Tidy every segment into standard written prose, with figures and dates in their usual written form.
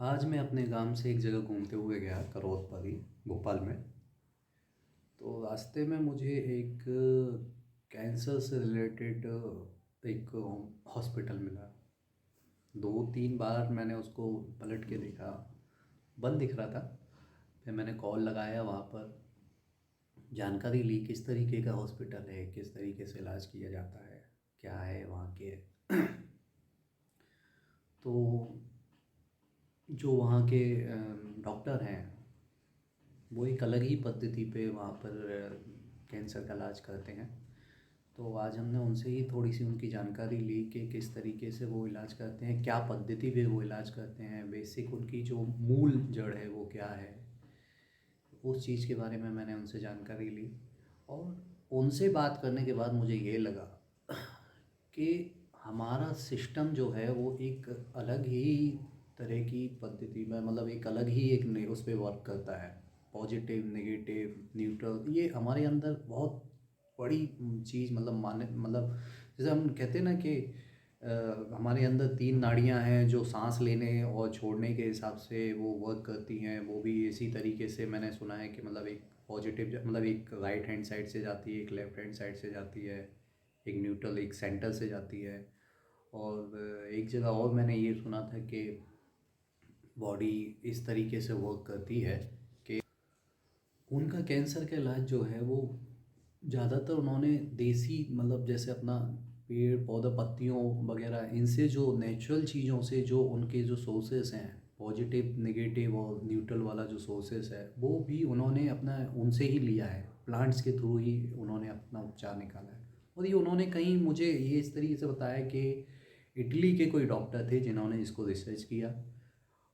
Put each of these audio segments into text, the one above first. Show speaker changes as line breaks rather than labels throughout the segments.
आज मैं अपने गांव से एक जगह घूमते हुए गया करौतपरी भोपाल में। तो रास्ते में मुझे एक कैंसर से रिलेटेड एक हॉस्पिटल मिला। 2-3 बार मैंने उसको पलट के देखा, बंद दिख रहा था। फिर मैंने कॉल लगाया, वहाँ पर जानकारी ली किस तरीके का हॉस्पिटल है, किस तरीके से इलाज किया जाता है, क्या है वहाँ के। तो जो वहाँ के डॉक्टर हैं वो एक अलग ही पद्धति पे वहाँ पर कैंसर का इलाज करते हैं। तो आज हमने उनसे ही थोड़ी सी उनकी जानकारी ली कि किस तरीके से वो इलाज करते हैं, क्या पद्धति पे वो इलाज करते हैं, बेसिक उनकी जो मूल जड़ है वो क्या है। उस चीज़ के बारे में मैंने उनसे जानकारी ली और उनसे बात करने के बाद मुझे ये लगा कि हमारा सिस्टम जो है वो एक अलग ही तरह की पद्धति में, मतलब एक अलग ही एक उस पर वर्क करता है। पॉजिटिव, नेगेटिव, न्यूट्रल, ये हमारे अंदर बहुत बड़ी चीज़, मतलब माने, मतलब जैसे हम कहते हैं ना कि हमारे अंदर 3 नाड़ियाँ हैं जो सांस लेने और छोड़ने के हिसाब से वो वर्क करती हैं। वो भी इसी तरीके से मैंने सुना है कि मतलब एक पॉजिटिव, मतलब एक राइट हैंड साइड से जाती है, एक लेफ़्ट हैंड साइड से जाती है, एक न्यूट्रल, एक सेंटर से जाती है। और एक जगह और मैंने ये सुना था कि बॉडी इस तरीके से वर्क करती है कि उनका कैंसर का इलाज जो है वो ज़्यादातर उन्होंने देसी, मतलब जैसे अपना पेड़ पौधा, पत्तियों वगैरह, इनसे जो नेचुरल चीज़ों से जो उनके जो सोर्सेस हैं, पॉजिटिव, नेगेटिव और न्यूट्रल वाला जो सोर्सेस है वो भी उन्होंने अपना उनसे ही लिया है। प्लांट्स के थ्रू ही उन्होंने अपना उपचार निकाला है। और ये उन्होंने कहीं मुझे ये इस तरीके से बताया कि इटली के कोई डॉक्टर थे जिन्होंने इसको रिसर्च किया।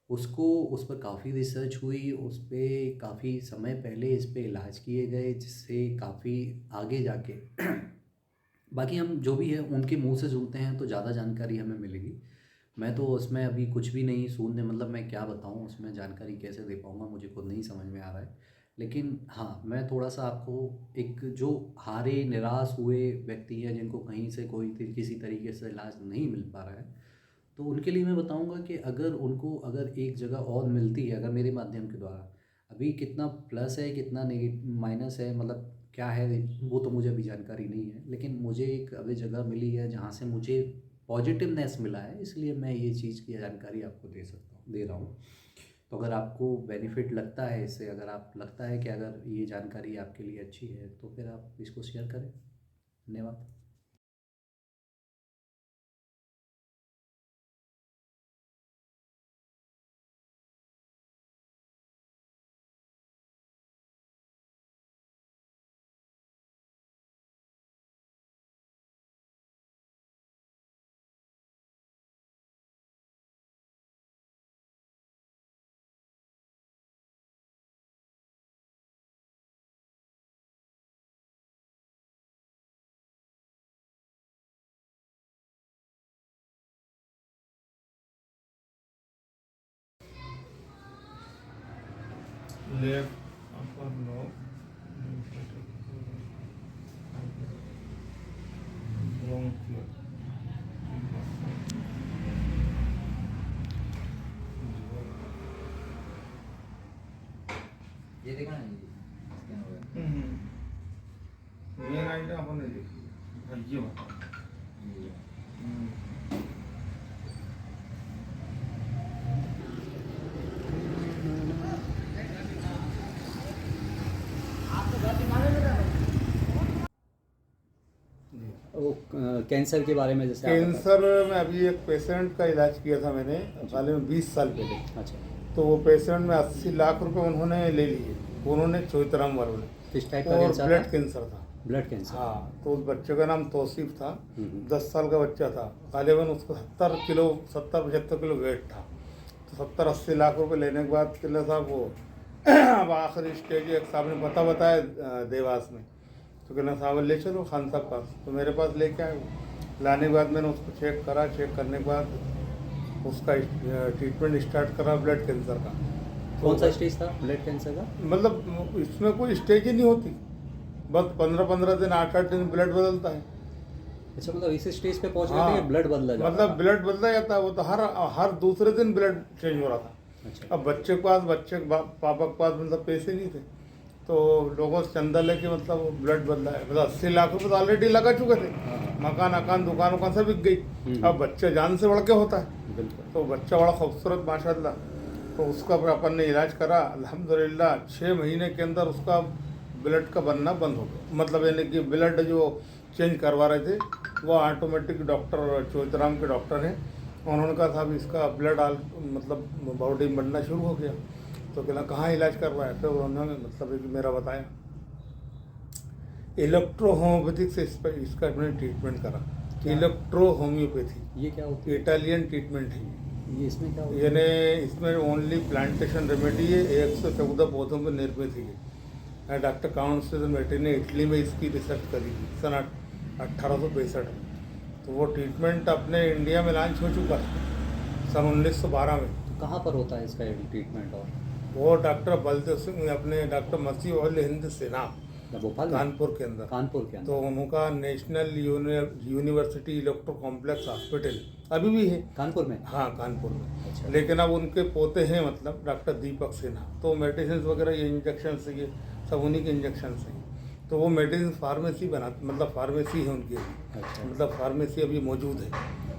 उसको उस पर काफ़ी रिसर्च हुई, उस पे काफ़ी समय पहले इस पे इलाज किए गए, जिससे काफ़ी आगे जाके बाकी हम जो भी है उनके मुंह से सुनते हैं तो ज़्यादा जानकारी हमें मिलेगी। मैं तो उसमें अभी कुछ भी नहीं सुनने, मतलब मैं क्या बताऊं, उसमें जानकारी कैसे दे पाऊंगा, मुझे खुद नहीं समझ में आ रहा है। लेकिन हाँ, मैं थोड़ा सा आपको, एक जो हारे निराश हुए व्यक्ति हैं जिनको कहीं से कोई किसी तरीके से इलाज नहीं मिल पा रहा है, तो उनके लिए मैं बताऊंगा कि अगर उनको, अगर एक जगह और मिलती है, अगर मेरे माध्यम के द्वारा, अभी कितना प्लस है कितना माइनस है, मतलब क्या है वो तो मुझे अभी जानकारी नहीं है, लेकिन मुझे एक अभी जगह मिली है जहाँ से मुझे पॉजिटिवनेस मिला है, इसलिए मैं ये चीज़ की जानकारी आपको दे रहा हूँ। तो अगर आपको बेनिफिट लगता है इससे, अगर आप लगता है कि अगर ये जानकारी आपके लिए अच्छी है तो फिर आप इसको शेयर करें। धन्यवाद।
left upper lobe, bronchial.
ये देखा ना, ये स्कैन हो गया।
मेन आइटम अपन ने देखी, ये बताओ।
ये
वो कैंसर के बारे में जैसे आप
कैंसर में अभी एक पेशेंट का इलाज किया था मैंने हाल में 20 साल पहले।
अच्छा,
तो वो पेशेंट में 80 लाख रुपए उन्होंने ले लिए, उन्होंने चौतराम वालों ने।
किस टाइप का
और
कैंसर
ब्लड
था?
कैंसर था।
Blood cancer.
हाँ, तो उस बच्चे का नाम तौसीफ था।
हम्म।
10 साल का बच्चा था। गालिबन उसको 70-75 किलो वेट था। तो 70-80 लाख रुपए लेने के बाद किला साहब वो अब आखिरी स्टेज एक साहब ने बताया देवास में। तो किला साहब ले चलो खान साहब पास, तो मेरे पास लेके आए। लाने के बाद मैंने उसको चेक करा, चेक करने के बाद उसका ट्रीटमेंट स्टार्ट करा ब्लड कैंसर का।
कौन सा स्टेज था ब्लड कैंसर का?
मतलब इसमें कोई स्टेज ही नहीं होती, बस 15-15 दिन 8-8 दिन ब्लड बदलता है।
अच्छा, मतलब इस स्टेज पे पहुंचने
हाँ,
के लिए ब्लड बदला जाता
मतलब
था।
ब्लड बदला जाता है। वो तो हर हर दूसरे दिन ब्लड चेंज हो रहा था।
अच्छा।
अब बच्चे के पास पापा के पास मतलब पैसे नहीं थे, तो लोगों से चंदा लेके मतलब ब्लड बदला है। मतलब 80 लाख रुपए तो ऑलरेडी लगा चुके थे, मकान अकान दुकान उकान सब बिक गई। अब बच्चा जान से बढ़ के होता है,
बिल्कुल।
तो बच्चा बड़ा खूबसूरत माशाल्लाह, तो उसका फिर अपन ने इलाज करा अल्हम्दुलिल्लाह। 6 महीने के अंदर उसका ब्लड का बनना बंद हो गया। मतलब यानी कि ब्लड जो चेंज करवा रहे थे वो ऑटोमेटिक डॉक्टर चौधराम के डॉक्टर हैं, उन्होंने कहा साहब इसका ब्लड मतलब बॉडी में बनना शुरू हो गया। तो कहना कहाँ इलाज करवा है, फिर उन्होंने मतलब एक मेरा बताया इलेक्ट्रो होम्योपैथिक से इसका मैंने ट्रीटमेंट करा। इलेक्ट्रो होम्योपैथी
ये क्या होती है?
इटालियन ट्रीटमेंट है
ये इसमें क्या होता है?
यानी इसमें ओनली प्लांटेशन रेमेडी है। 114 पौधों पर निर्मित है। डॉक्टर काउंसिल मेटी ने इटली में इसकी रिसर्च करी थी सन 1865 में। तो वो ट्रीटमेंट अपने इंडिया में लॉन्च हो चुका है सन 1912 में।
तो कहाँ पर होता है इसका ट्रीटमेंट? और
वो डॉक्टर बलदेव सिंह अपने डॉक्टर मसीह उल हिंद सेना
भोपाल में?
कानपुर के अंदर।
कानपुर के अंदर।
तो उनका national university electro complex hospital अभी भी है
कानपुर में?
हाँ कानपुर में।
अच्छा।
लेकिन अब उनके पोते हैं मतलब डॉक्टर दीपक सिन्हा, तो मेडिसिन वगैरह ये इंजेक्शन से ये सब उन्हीं के इंजेक्शन से ही। तो वो मेडिसिन फार्मेसी बना मतलब फार्मेसी है उनकी अभी।
अच्छा।
मतलब फार्मेसी अभी मौजूद है,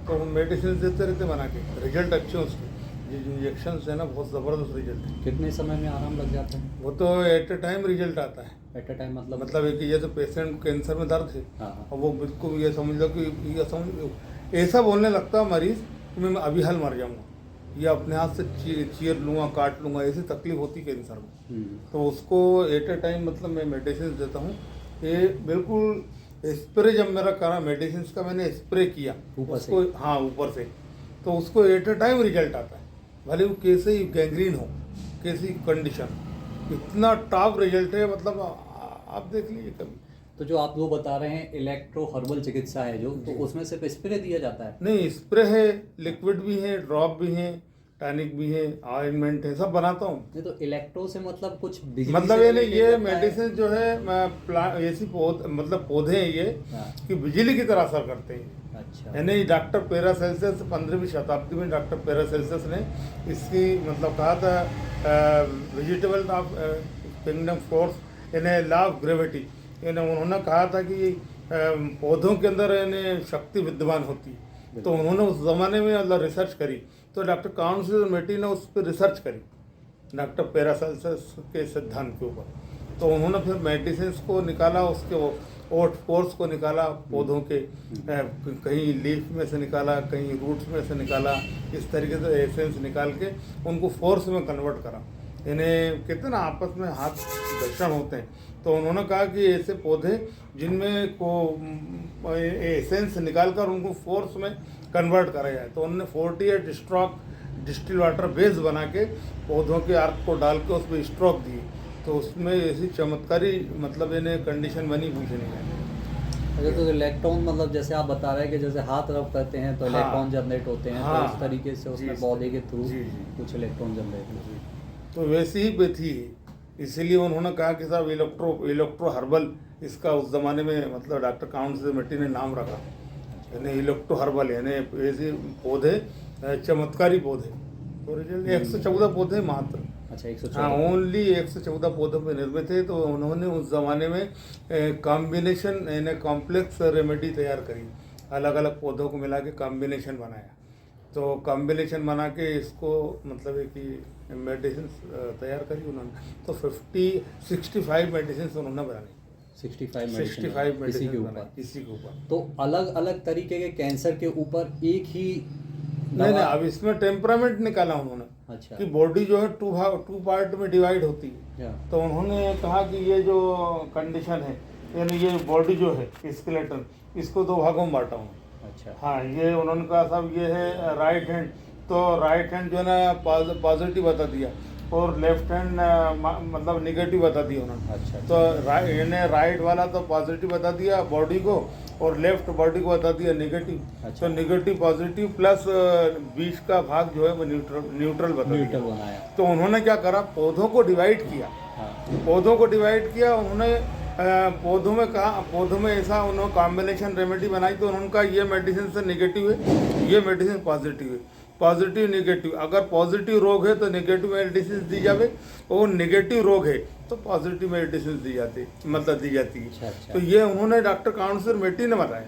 तो वो मेडिसिन देते रहते बना के। रिजल्ट अच्छे हैं उसके, ये इंजेक्शन है ना बहुत ज़बरदस्त रिजल्ट है।
कितने समय में आराम लग जाता है?
वो तो एट ए टाइम रिजल्ट आता है।
एट अ टाइम
मतलब एक ये तो पेशेंट को कैंसर में दर्द है,
हाँ।
और वो बिल्कुल ये समझ लो कि ये समझ लो ऐसा बोलने लगता मरीज कि मैं अभी हाल मर जाऊंगा, या अपने हाथ से चीर लूँगा काट लूँगा, ऐसी तकलीफ होती कैंसर में। तो उसको एट ए टाइम मतलब मैं मेडिसिन देता हूँ। ये बिल्कुल स्प्रे जब मेरा करा मेडिसिन का, मैंने स्प्रे किया
ऊपर से?
उसको, हाँ ऊपर से, तो उसको एट ए टाइम रिजल्ट आता है, भले वो कैसे ही गैंग्रीन हो कैसी कंडीशन, इतना टॉप रिजल्ट है। मतलब आप देख लीजिए कभी।
तो जो आप वो बता रहे हैं इलेक्ट्रो हर्बल चिकित्सा है जो, तो उसमें सिर्फ स्प्रे दिया जाता है?
नहीं, स्प्रे है, लिक्विड भी है, ड्रॉप भी है, टॉनिक भी है, ऑइंटमेंट है, सब बनाता हूँ।
नहीं तो इलेक्ट्रो से मतलब कुछ बिजली
मतलब
से
ये नहीं,
related
ये
रहता है?
मेडिसिन जो है ऐसी मतलब पौधे हैं ये
हाँ।
कि बिजली की तरह असर करते हैं।
अच्छा।
यानी डॉक्टर पैरासेल्सियस 15वीं शताब्दी में डॉक्टर पैरासेल्सियस ने इसकी मतलब कहा था वेजिटेबल ऑफ किंगडम फोर्स यानी लॉ ऑफ ग्रेविटी, यानी उन्होंने कहा था कि पौधों के अंदर यानी शक्ति विद्यमान होती है। तो उन्होंने उस ज़माने में मतलब रिसर्च करी, तो डॉक्टर काउंसिल मेटी ने उस पर रिसर्च करी डॉक्टर पैरासेल्सियस के सिद्धांत के ऊपर। तो उन्होंने फिर मेडिसिन को निकाला, उसके ओट फोर्स को निकाला पौधों के, कहीं लीफ में से निकाला, कहीं रूट्स में से निकाला, इस तरीके से एसेंस निकाल के उनको फोर्स में कन्वर्ट करा। इन्हें कहते हैं ना आपस में हाथ घर्षण होते हैं। तो उन्होंने कहा कि ऐसे पौधे जिनमें को एसेंस निकाल कर उनको फोर्स में कन्वर्ट करा जाए, तो उन्होंने 48 स्ट्रोक डिस्टिल वाटर बेस बना के पौधों के अर्क को डाल के उस पर स्ट्रोक दिए। तो उसमें ऐसी चमत्कारी मतलब इन्हें कंडीशन बनी पूछे नहीं है।
अच्छा, तो इलेक्ट्रॉन मतलब जैसे आप बता रहे हैं कि जैसे हाथ रब करते हैं तो
हाँ।
इलेक्ट्रॉन जनरेट होते हैं,
हाँ।
तो उस तरीके से उसमें
जी,
पौधे के थ्रू
जी, जी।
कुछ इलेक्ट्रॉन जनरेट होते हैं।
तो वैसी ही पेथी है, इसीलिए उन्होंने कहा कि साहब इलेक्ट्रो हर्बल इसका उस ज़माने में मतलब डॉक्टर काउंसिल मेटी ने नाम रखा, यानी इलेक्ट्रो हर्बल यानी ऐसे पौधे चमत्कारी पौधे। तो रिजल्ट 114 पौधे मात्र।
अच्छा, 114।
हाँ, ओनली 114 पौधों पर निर्मित है। तो उन्होंने उस ज़माने में कॉम्बिनेशन यानी कॉम्प्लेक्स रेमेडी तैयार करी, अलग अलग पौधों को मिला के कॉम्बिनेशन बनाया। तो कॉम्बिनेशन बना के इसको मतलब है कि मेडिसिन तैयार करी उन्होंने। तो 65 मेडिसिन उन्होंने बनाई।
65
65
इसी
मेडिसिन
के
बनाई
ऊपर।
इसी के ऊपर।
तो अलग अलग तरीके के कैंसर के ऊपर एक ही
नहीं, अब इसमें टेम्परामेंट निकाला उन्होंने।
अच्छा।
कि बॉडी जो है टू पार्ट में डिवाइड होती है।
या।
तो उन्होंने कहा कि ये जो कंडीशन है यानी ये बॉडी जो है स्केलेटन, इसको 2 भागों में बांटा हूँ।
अच्छा।
हाँ, ये उन्होंने कहा साहब ये है राइट हैंड, तो राइट हैंड जो है ना पॉजिटिव बता दिया, और लेफ्ट हैंड मतलब निगेटिव बता दिया उन्होंने।
अच्छा।
तो इन्हें राइट वाला तो पॉजिटिव बता दिया बॉडी को, और लेफ्ट बॉडी को बता दिया निगेटिव।
अच्छा।
तो निगेटिव पॉजिटिव प्लस 20 का भाग जो है वो न्यूट्रल बता
न्यूट्रल
दिया।
बनाया।
तो उन्होंने क्या करा, पौधों को डिवाइड किया।
हाँ।
पौधों को डिवाइड किया उन्होंने, पौधों में कहा, पौधों में ऐसा उन्होंने कॉम्बिनेशन रेमेडी बनाई। तो उन्होंने कहा ये मेडिसिन से निगेटिव है, ये मेडिसिन पॉजिटिव है। पॉजिटिव नेगेटिव, अगर पॉजिटिव रोग है तो नेगेटिव मेडिसिन दी जावे, और नेगेटिव रोग है तो पॉजिटिव मेडिसिन दी जाती, मतलब दी जाती है।
अच्छा अच्छा।
तो ये उन्होंने डॉक्टर काउंसलर मेटी ने बताया।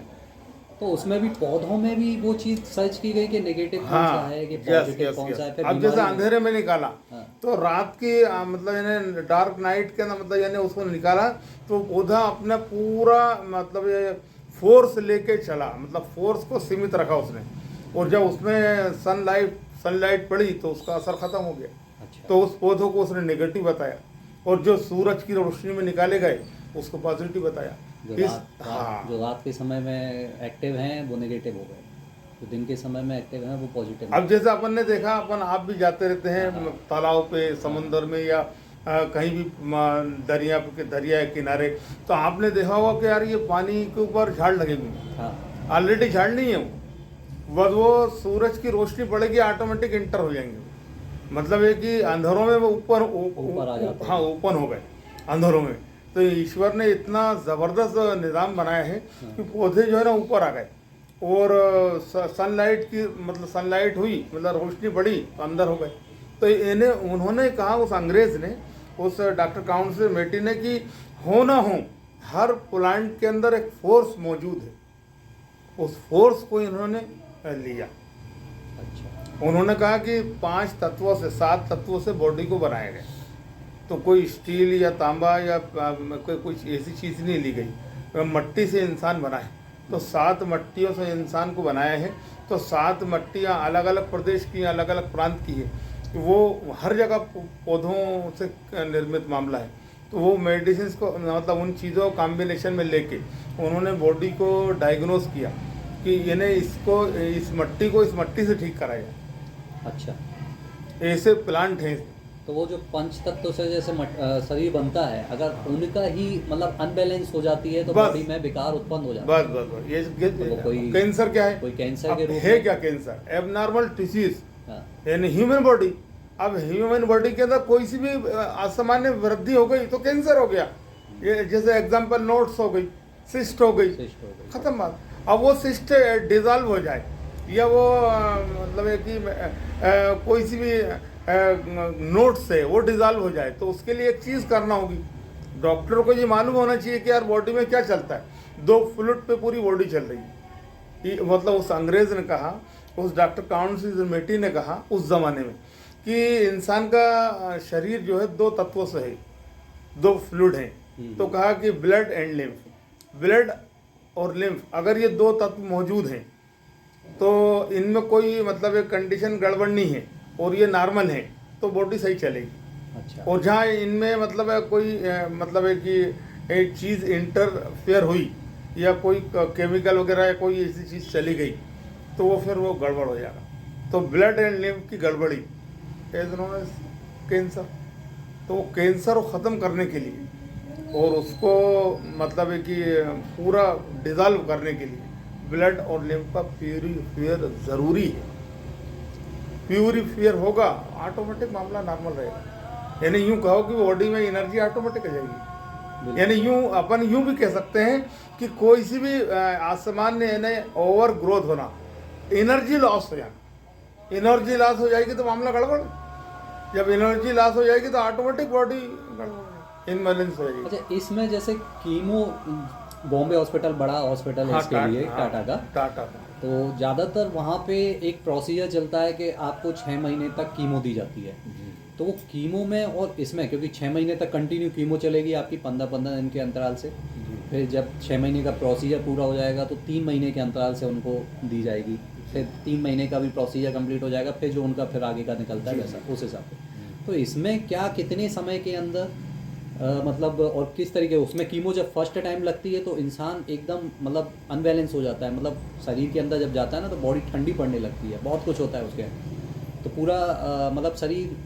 तो उसमें भी पौधों में भी वो चीज सर्च की गई कि नेगेटिव कौन सा
हाँ,
है कि
यस
पॉजिटिव
यस
कौन सा है,
यस।
फिर
अब जैसे
बीमारी में-
अंधेरे में निकाला
हाँ।
तो रात की मतलब यानी डार्क नाइट के अंदर मतलब यानी उसको निकाला तो पौधा अपना पूरा मतलब ये फोर्स लेके चला, मतलब फोर्स को सीमित रखा उसने, और जब उसमें सनलाइट पड़ी तो उसका असर खत्म हो गया।
अच्छा।
तो उस पौधों को उसने नेगेटिव बताया, और जो सूरज की रोशनी में निकाले गए उसको पॉजिटिव बताया।
जो रात के समय में एक्टिव हैं वो नेगेटिव हो गए, जो दिन के समय में एक्टिव हैं वो पॉजिटिव।
अब जैसे अपन ने देखा, अपन आप भी जाते रहते हैं
हाँ।
तालाब पे, समुंदर में, या कहीं भी दरिया के किनारे, तो आपने देखा होगा कि यार ये पानी के ऊपर झाड़ लगे हुए हैं।
हाँ
ऑलरेडी झाड़ नहीं है वो सूरज की रोशनी पड़ेगी ऑटोमेटिक इंटर हो जाएंगे, मतलब है कि अंधेरों में वो ऊपर
आ जाते हैं।
हाँ ओपन हो गए अंधेरों में। तो ईश्वर ने इतना ज़बरदस्त निज़ाम बनाया है कि पौधे जो है ना ऊपर आ गए, और सनलाइट की मतलब सनलाइट हुई, मतलब रोशनी पड़ी तो अंदर हो गए। तो इन्हें उन्होंने कहा, उस अंग्रेज़ ने, उस डॉक्टर काउंसलर मेटी ने, कि हो ना हो हर प्लांट के अंदर एक फोर्स मौजूद है, उस फोर्स को इन्होंने लिया।
अच्छा।
उन्होंने कहा कि 5 तत्वों से 7 तत्वों से बॉडी को बनाया गया, तो कोई स्टील या तांबा या कोई ऐसी चीज़ नहीं ली गई। मट्टी से इंसान बना है, तो 7 मट्टियों से इंसान को बनाया है। तो 7 मट्टियाँ अलग अलग प्रदेश की, अलग अलग प्रांत की है, वो हर जगह पौधों से निर्मित मामला है। तो वो मेडिसिन को मतलब उन चीज़ों कॉम्बिनेशन में लेके उन्होंने बॉडी को डायग्नोस किया कि इन्हें इस मट्टी से ठीक कराया जाए।
अच्छा।
ऐसे प्लांट हैं।
तो वो जो पंच तत्व से जैसे शरीर बनता है, अगर उनका ही मतलब अनबैलेंस हो जाती है तो
बस।
बॉडी में विकार उत्पन्न हो जाता है।
बस ये
तो वो कोई
कैंसर क्या है?
कोई कैंसर
अब
के रूप
है
में
क्या कैंसर? एबनॉर्मल टिश्यूज,
हाँ।
यानी ह्यूमन बॉडी। अब ह्यूमन बॉडी के अंदर कोई सी भी असामान्य वृद्धि हो गई तो कैंसर हो गया। ये जैसे एग्जांपल नोट्स हो गई, सिस्ट हो गई,
शिष्ट हो गई।
खत्म बात। अब वो सिस्ट डिजॉल्व हो जाए, या वो मतलब है कि कोई सी भी नोट से वो डिजॉल्व हो जाए, तो उसके लिए एक चीज़ करना होगी। डॉक्टर को ये मालूम होना चाहिए कि यार बॉडी में क्या चलता है। 2 फ्लूइड पे पूरी बॉडी चल रही है। मतलब उस अंग्रेज ने कहा, उस डॉक्टर काउंसलर मेटी ने कहा उस ज़माने में कि इंसान का शरीर जो है 2 तत्वों से है, 2 फ्लूइड हैं। तो कहा कि ब्लड एंड लिम्फ, ब्लड और लिम्फ, अगर ये 2 तत्व मौजूद हैं तो इनमें कोई मतलब एक कंडीशन गड़बड़ नहीं है और ये नॉर्मल है तो बॉडी सही चलेगी।
अच्छा।
और जहाँ इनमें मतलब है कोई मतलब है कि एक चीज़ इंटरफेयर हुई या कोई केमिकल वगैरह या कोई ऐसी चीज़ चली गई तो वो फिर वो गड़बड़ हो जाएगा। तो ब्लड एंड लिम्फ की गड़बड़ी एज नोन एज कैंसर। तो वो कैंसर को ख़त्म करने के लिए और उसको मतलब है कि पूरा डिज़ॉल्व करने के लिए ब्लड और लिम्फ का प्यूरीफायर ज़रूरी है। प्यूरीफायर होगा ऑटोमेटिक मामला नॉर्मल रहेगा। यानी यूँ कहो कि बॉडी में एनर्जी ऑटोमेटिक आ जाएगी। यानी अपन यूँ भी कह सकते हैं कि कोई सी भी असामान्य यानी ओवर ग्रोथ होना, एनर्जी लॉस हो जाना। एनर्जी लॉस हो जाएगी तो मामला गड़बड़। जब एनर्जी लॉस हो जाएगी तो ऑटोमेटिक बॉडी गड़बड़, इनबैलेंस हो जाएगी।
अच्छा, इसमें जैसे कीमो, बॉम्बे हॉस्पिटल बड़ा हॉस्पिटल है इसके लिए, टाटा का।
टाटा
तो ज़्यादातर वहाँ पे एक प्रोसीजर चलता है कि आपको 6 महीने तक कीमो दी जाती है। तो वो कीमो में और इसमें, क्योंकि 6 महीने तक कंटिन्यू कीमो चलेगी आपकी 15-15 दिन के अंतराल से, फिर जब 6 महीने का प्रोसीजर पूरा हो जाएगा तो 3 महीने के अंतराल से उनको दी जाएगी। फिर 3 महीने का भी प्रोसीजर कंप्लीट हो जाएगा, फिर जो उनका फिर आगे का निकलता है वैसा उस हिसाब से। तो इसमें क्या कितने समय के अंदर मतलब और किस तरीके, उसमें कीमो जब फर्स्ट टाइम लगती है तो इंसान एकदम मतलब अनबैलेंस हो जाता है, मतलब शरीर के अंदर जब जाता है ना तो बॉडी ठंडी पड़ने लगती है, बहुत कुछ होता है उसके, तो पूरा मतलब शरीर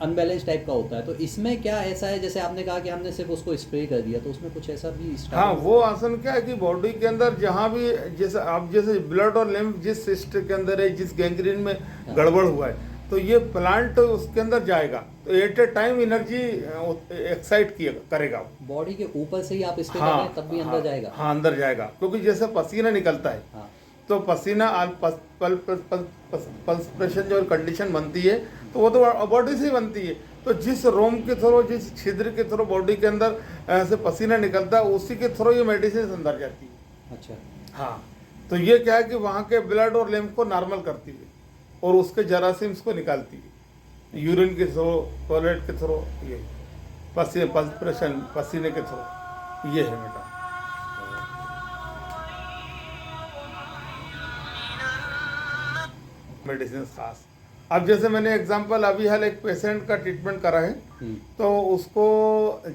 अनबैलेंस टाइप का होता है। तो इसमें क्या ऐसा है, जैसे आपने कहा कि हमने सिर्फ उसको स्प्रे कर दिया, तो उसमें कुछ ऐसा भी
हाँ, वो आसन क्या है कि बॉडी के अंदर जहाँ भी जैसे आप जैसे ब्लड और लिम्फ जिस सिस्टम के अंदर है, जिस गैंग्रीन में गड़बड़ हुआ है, तो ये प्लांट उसके अंदर जाएगा तो at a time energy excite करेगा।
बॉडी के ऊपर से ही आप स्प्रे कर रहे हैं तब भी अंदर जाएगा?
हाँ, अंदर जाएगा, क्योंकि जैसे पसीना निकलता है
हाँ।
तो पसीना पल्सप्रेशन जो कंडीशन बनती है तो वो तो बॉडी से ही बनती है। तो जिस रोम के थ्रू, जिस छिद्र के थ्रू बॉडी के अंदर ऐसे पसीना निकलता है, उसी के थ्रू ये मेडिसिन अंदर जाती है।
अच्छा।
हाँ, तो ये क्या है कि वहाँ के ब्लड और लिम्फ को नॉर्मल करती है और उसके जरासीम्स को निकालती है यूरिन के थ्रू, टॉयलेट के थ्रू, ये पल्सप्रेशन पसीने के थ्रू, ये है बेटा। मेडिसिन खास। अब जैसे मैंने एग्जांपल अभी हाल एक पेशेंट का ट्रीटमेंट करा है, तो उसको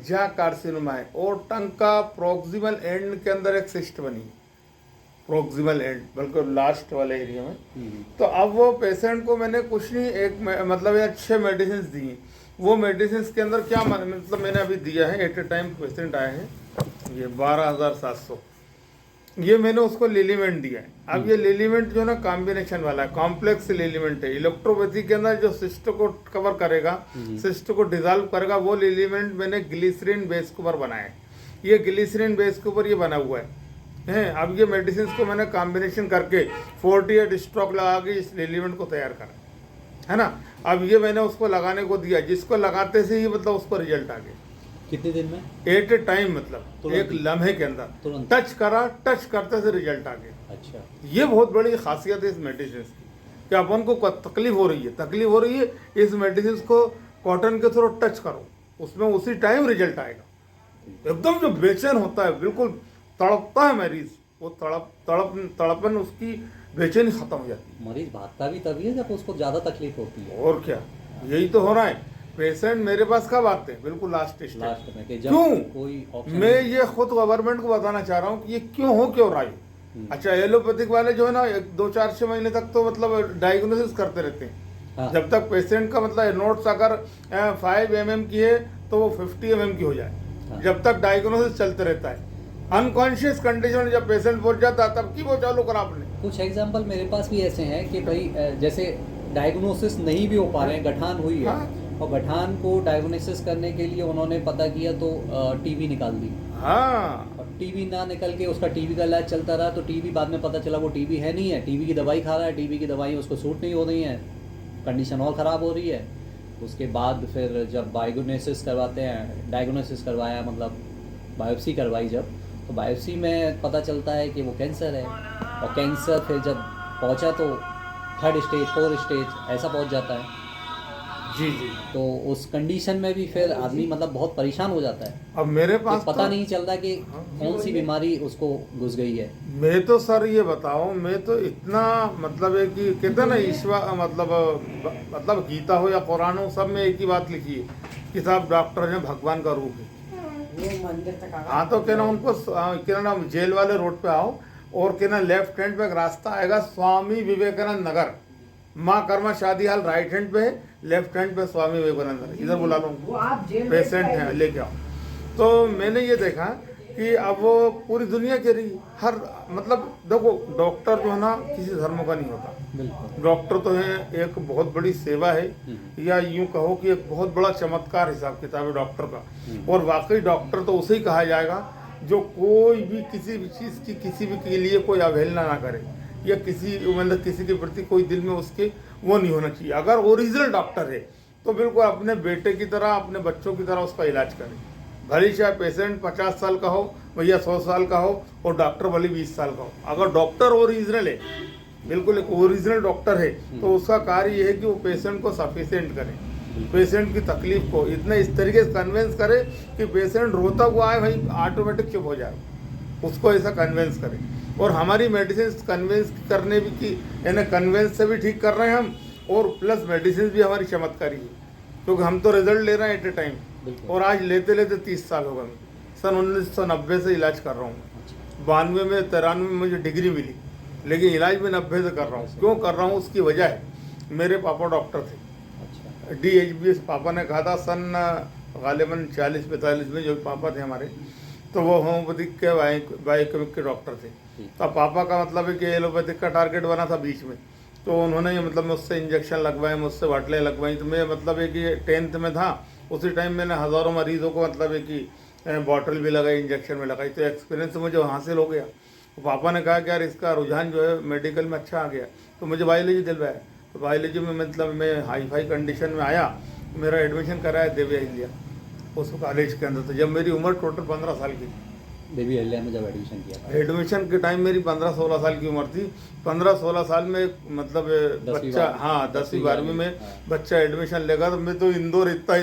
जा कार्सिनोमा है और टंग का प्रोक्सिमल एंड के अंदर एक सिस्ट बनी, प्रोक्सिमल एंड बल्कि लास्ट वाले एरिया में। तो अब वो पेशेंट को मैंने कुछ नहीं, एक मतलब ये 6 मेडिसिन दी। वो मेडिसिन के अंदर क्या मतलब मैंने अभी दिया है, एट ए टाइम पेशेंट आए हैं, ये 12,700, ये मैंने उसको लिलीमेंट दिया है। अब ये लिलीमेंट जो ना कॉम्बिनेशन वाला है, कॉम्प्लेक्स लिलीमेंट है। इलेक्ट्रोपैथी के अंदर जो सिस्ट को कवर करेगा, सिस्ट को डिजॉल्व करेगा, वो लिलीमेंट मैंने ग्लिसरीन बेस के ऊपर बनाया है। ये ग्लिसरीन बेस के ऊपर ये बना हुआ है। अब ये मेडिसिन को मैंने कॉम्बिनेशन करके 48 स्ट्रोक लगा के इस लिलीमेंट को तैयार करा है ना। अब ये मैंने उसको लगाने को दिया, जिसको लगाते से ही मतलब उसको रिजल्ट आ गया।
कितने दिन में?
एट ए टाइम, मतलब एक लम्हे के अंदर टच करा, टच करते से रिजल्ट आ गया।
अच्छा,
ये बहुत बड़ी खासियत है इस मेडिसिन की कि अपन को तकलीफ हो रही है, इस मेडिसिन को कॉटन के थ्रू टच करो, उसमें उसी टाइम रिजल्ट आएगा। एकदम जो बेचैन होता है, बिल्कुल तड़पता है मरीज, वो तड़पन उसकी बेचैनी खत्म हो जाती है।
मरीज भागता भी तभी है जब उसको ज्यादा तकलीफ होती है।
और क्या, यही तो हो रहा है। पेशेंट मेरे पास कब आते हैं? बिल्कुल लास्ट
में कि जब
क्यों?
कोई
मैं ये खुद गवर्नमेंट को बताना चाह रहा हूँ कि ये क्यों रहा है। अच्छा, एलोपैथिक वाले जो है ना 2-4-6 महीने तक तो मतलब डायग्नोसिस करते रहते हैं। हाँ। जब तक पेशेंट का मतलब नोट्स अगर 5 mm की है तो वो 50 mm की हो जाए। हाँ। जब तक डायग्नोसिस चलते रहता है, अनकॉन्शियस कंडीशन जब पेशेंट पहुंच जाता है तब की वो चालू करा आपने।
कुछ एग्जाम्पल मेरे पास भी ऐसे हैं कि भाई जैसे डायग्नोसिस नहीं भी हो पा रहे हैं, गठान हुई है। हाँ। और गठान को डायग्नोसिस करने के लिए उन्होंने पता किया तो टीबी निकाल दी।
हाँ।
और टीबी ना निकल के उसका टीबी का इलाज चलता रहा, तो टीबी बाद में पता चला वो टीबी है नहीं है, टीबी की दवाई खा रहा है, टीबी की दवाई उसको सूट नहीं हो रही है, कंडीशन और ख़राब हो रही है। उसके बाद फिर जब डायग्नोसिस करवाते हैं, डायग्नोसिस करवाया मतलब बायोप्सी करवाई जब, तो बायोप्सी में पता चलता है कि वो कैंसर है। और कैंसर फिर जब पहुंचा तो 3rd स्टेज 4th स्टेज ऐसा पहुंच जाता है।
जी जी।
तो उस कंडीशन में भी फिर आदमी मतलब बहुत परेशान हो जाता है।
अब मेरे पास
पता नहीं चलता कि कौन सी बीमारी उसको घुस गई है।
मैं तो सर ये बताऊं, मैं तो इतना मतलब है कि कहते हैं ना ईश्वर मतलब गीता हो या कुरान हो, सब में एक ही बात लिखी है कि साहब डॉक्टर है भगवान का रूप है। हाँ, तो कहना उनको कहना जेल वाले रोड पे आओ और कहना लेफ्ट हैंड पे एक रास्ता आएगा स्वामी विवेकानंद नगर, माँ कर्मा शादी हाल राइट हैंड पे है, लेफ्ट हैंड पे स्वामी विवेकानंद, इधर बुला लो, पेशेंट है लेके आओ। तो मैंने ये देखा कि अब वो पूरी दुनिया के रही हर मतलब देखो, डॉक्टर जो है ना किसी धर्म का नहीं होता। डॉक्टर तो है एक बहुत बड़ी सेवा है, या यूं कहो कि एक बहुत बड़ा चमत्कार हिसाब किताब है डॉक्टर का। और वाकई डॉक्टर तो उसे ही कहा जाएगा जो कोई भी किसी भी चीज़ की किसी भी के लिए कोई अवहेलना ना करे, या किसी मतलब किसी के प्रति कोई दिल में उसके वो नहीं होना चाहिए। अगर ओरिजिनल डॉक्टर है तो बिल्कुल अपने बेटे की तरह, अपने बच्चों की तरह उसका इलाज करे। भले चाहे पेशेंट 50 साल का हो, भैया 100 साल का हो, और डॉक्टर भले 20 साल का हो, अगर डॉक्टर ओरिजिनल है, बिल्कुल एक ओरिजिनल डॉक्टर है, तो उसका कार्य यह है कि वो पेशेंट को सफिशिएंट करे, पेशेंट की तकलीफ को इतना इस तरीके से कन्विंस करे कि पेशेंट रोता हुआ है भाई ऑटोमेटिक चुप हो जाए, उसको ऐसा कन्विंस करे। और हमारी मेडिसिन कन्विंस करने भी की यानी कन्विंस से भी ठीक कर रहे हैं हम, और प्लस मेडिसिन भी हमारी चमत्कारी है, क्योंकि हम तो रिजल्ट ले रहे हैं एट ए टाइम। और आज लेते लेते 30 साल हो गए। सन 1990 से इलाज कर रहा हूँ। 92 में 93 में मुझे डिग्री मिली, लेकिन इलाज मैं 90 से कर रहा हूँ। क्यों कर रहा हूँ उसकी वजह है, मेरे पापा डॉक्टर थे। DHBS पापा ने कहा था सन गालिबन 40-45 में, जो पापा थे हमारे, तो वो होम्योपैथिक के बायोकेमिक के डॉक्टर थे। तो पापा का मतलब है कि एलोपैथिक का टारगेट बना था बीच में, तो उन्होंने मतलब मुझसे इंजेक्शन लगवाए, मुझसे बाटलें लगवाई। तो मैं मतलब है कि 10th में था, उसी टाइम मैंने हज़ारों मरीज़ों को मतलब है कि बॉटल भी लगाई, इंजेक्शन भी लगाई, तो एक्सपीरियंस मुझे हासिल हो गया। तो पापा ने कहा कि यार इसका रुझान जो है मेडिकल में अच्छा आ गया, तो मुझे बायोलॉजी दिलवाया। तो बायोलॉजी में मतलब मैं हाई फाई कंडीशन में आया, मेरा एडमिशन कराया देवी अहिल्या उस कॉलेज के अंदर। तो जब मेरी उम्र टोटल 15 साल की,
देवी अहिल्या में जब एडमिशन किया था,
एडमिशन के टाइम मेरी 15-16 साल की उम्र थी। 15-16 साल में मतलब बच्चा, हाँ 10वीं 12वीं में बच्चा एडमिशन लेगा, तो मैं तो इंदौर इतना ही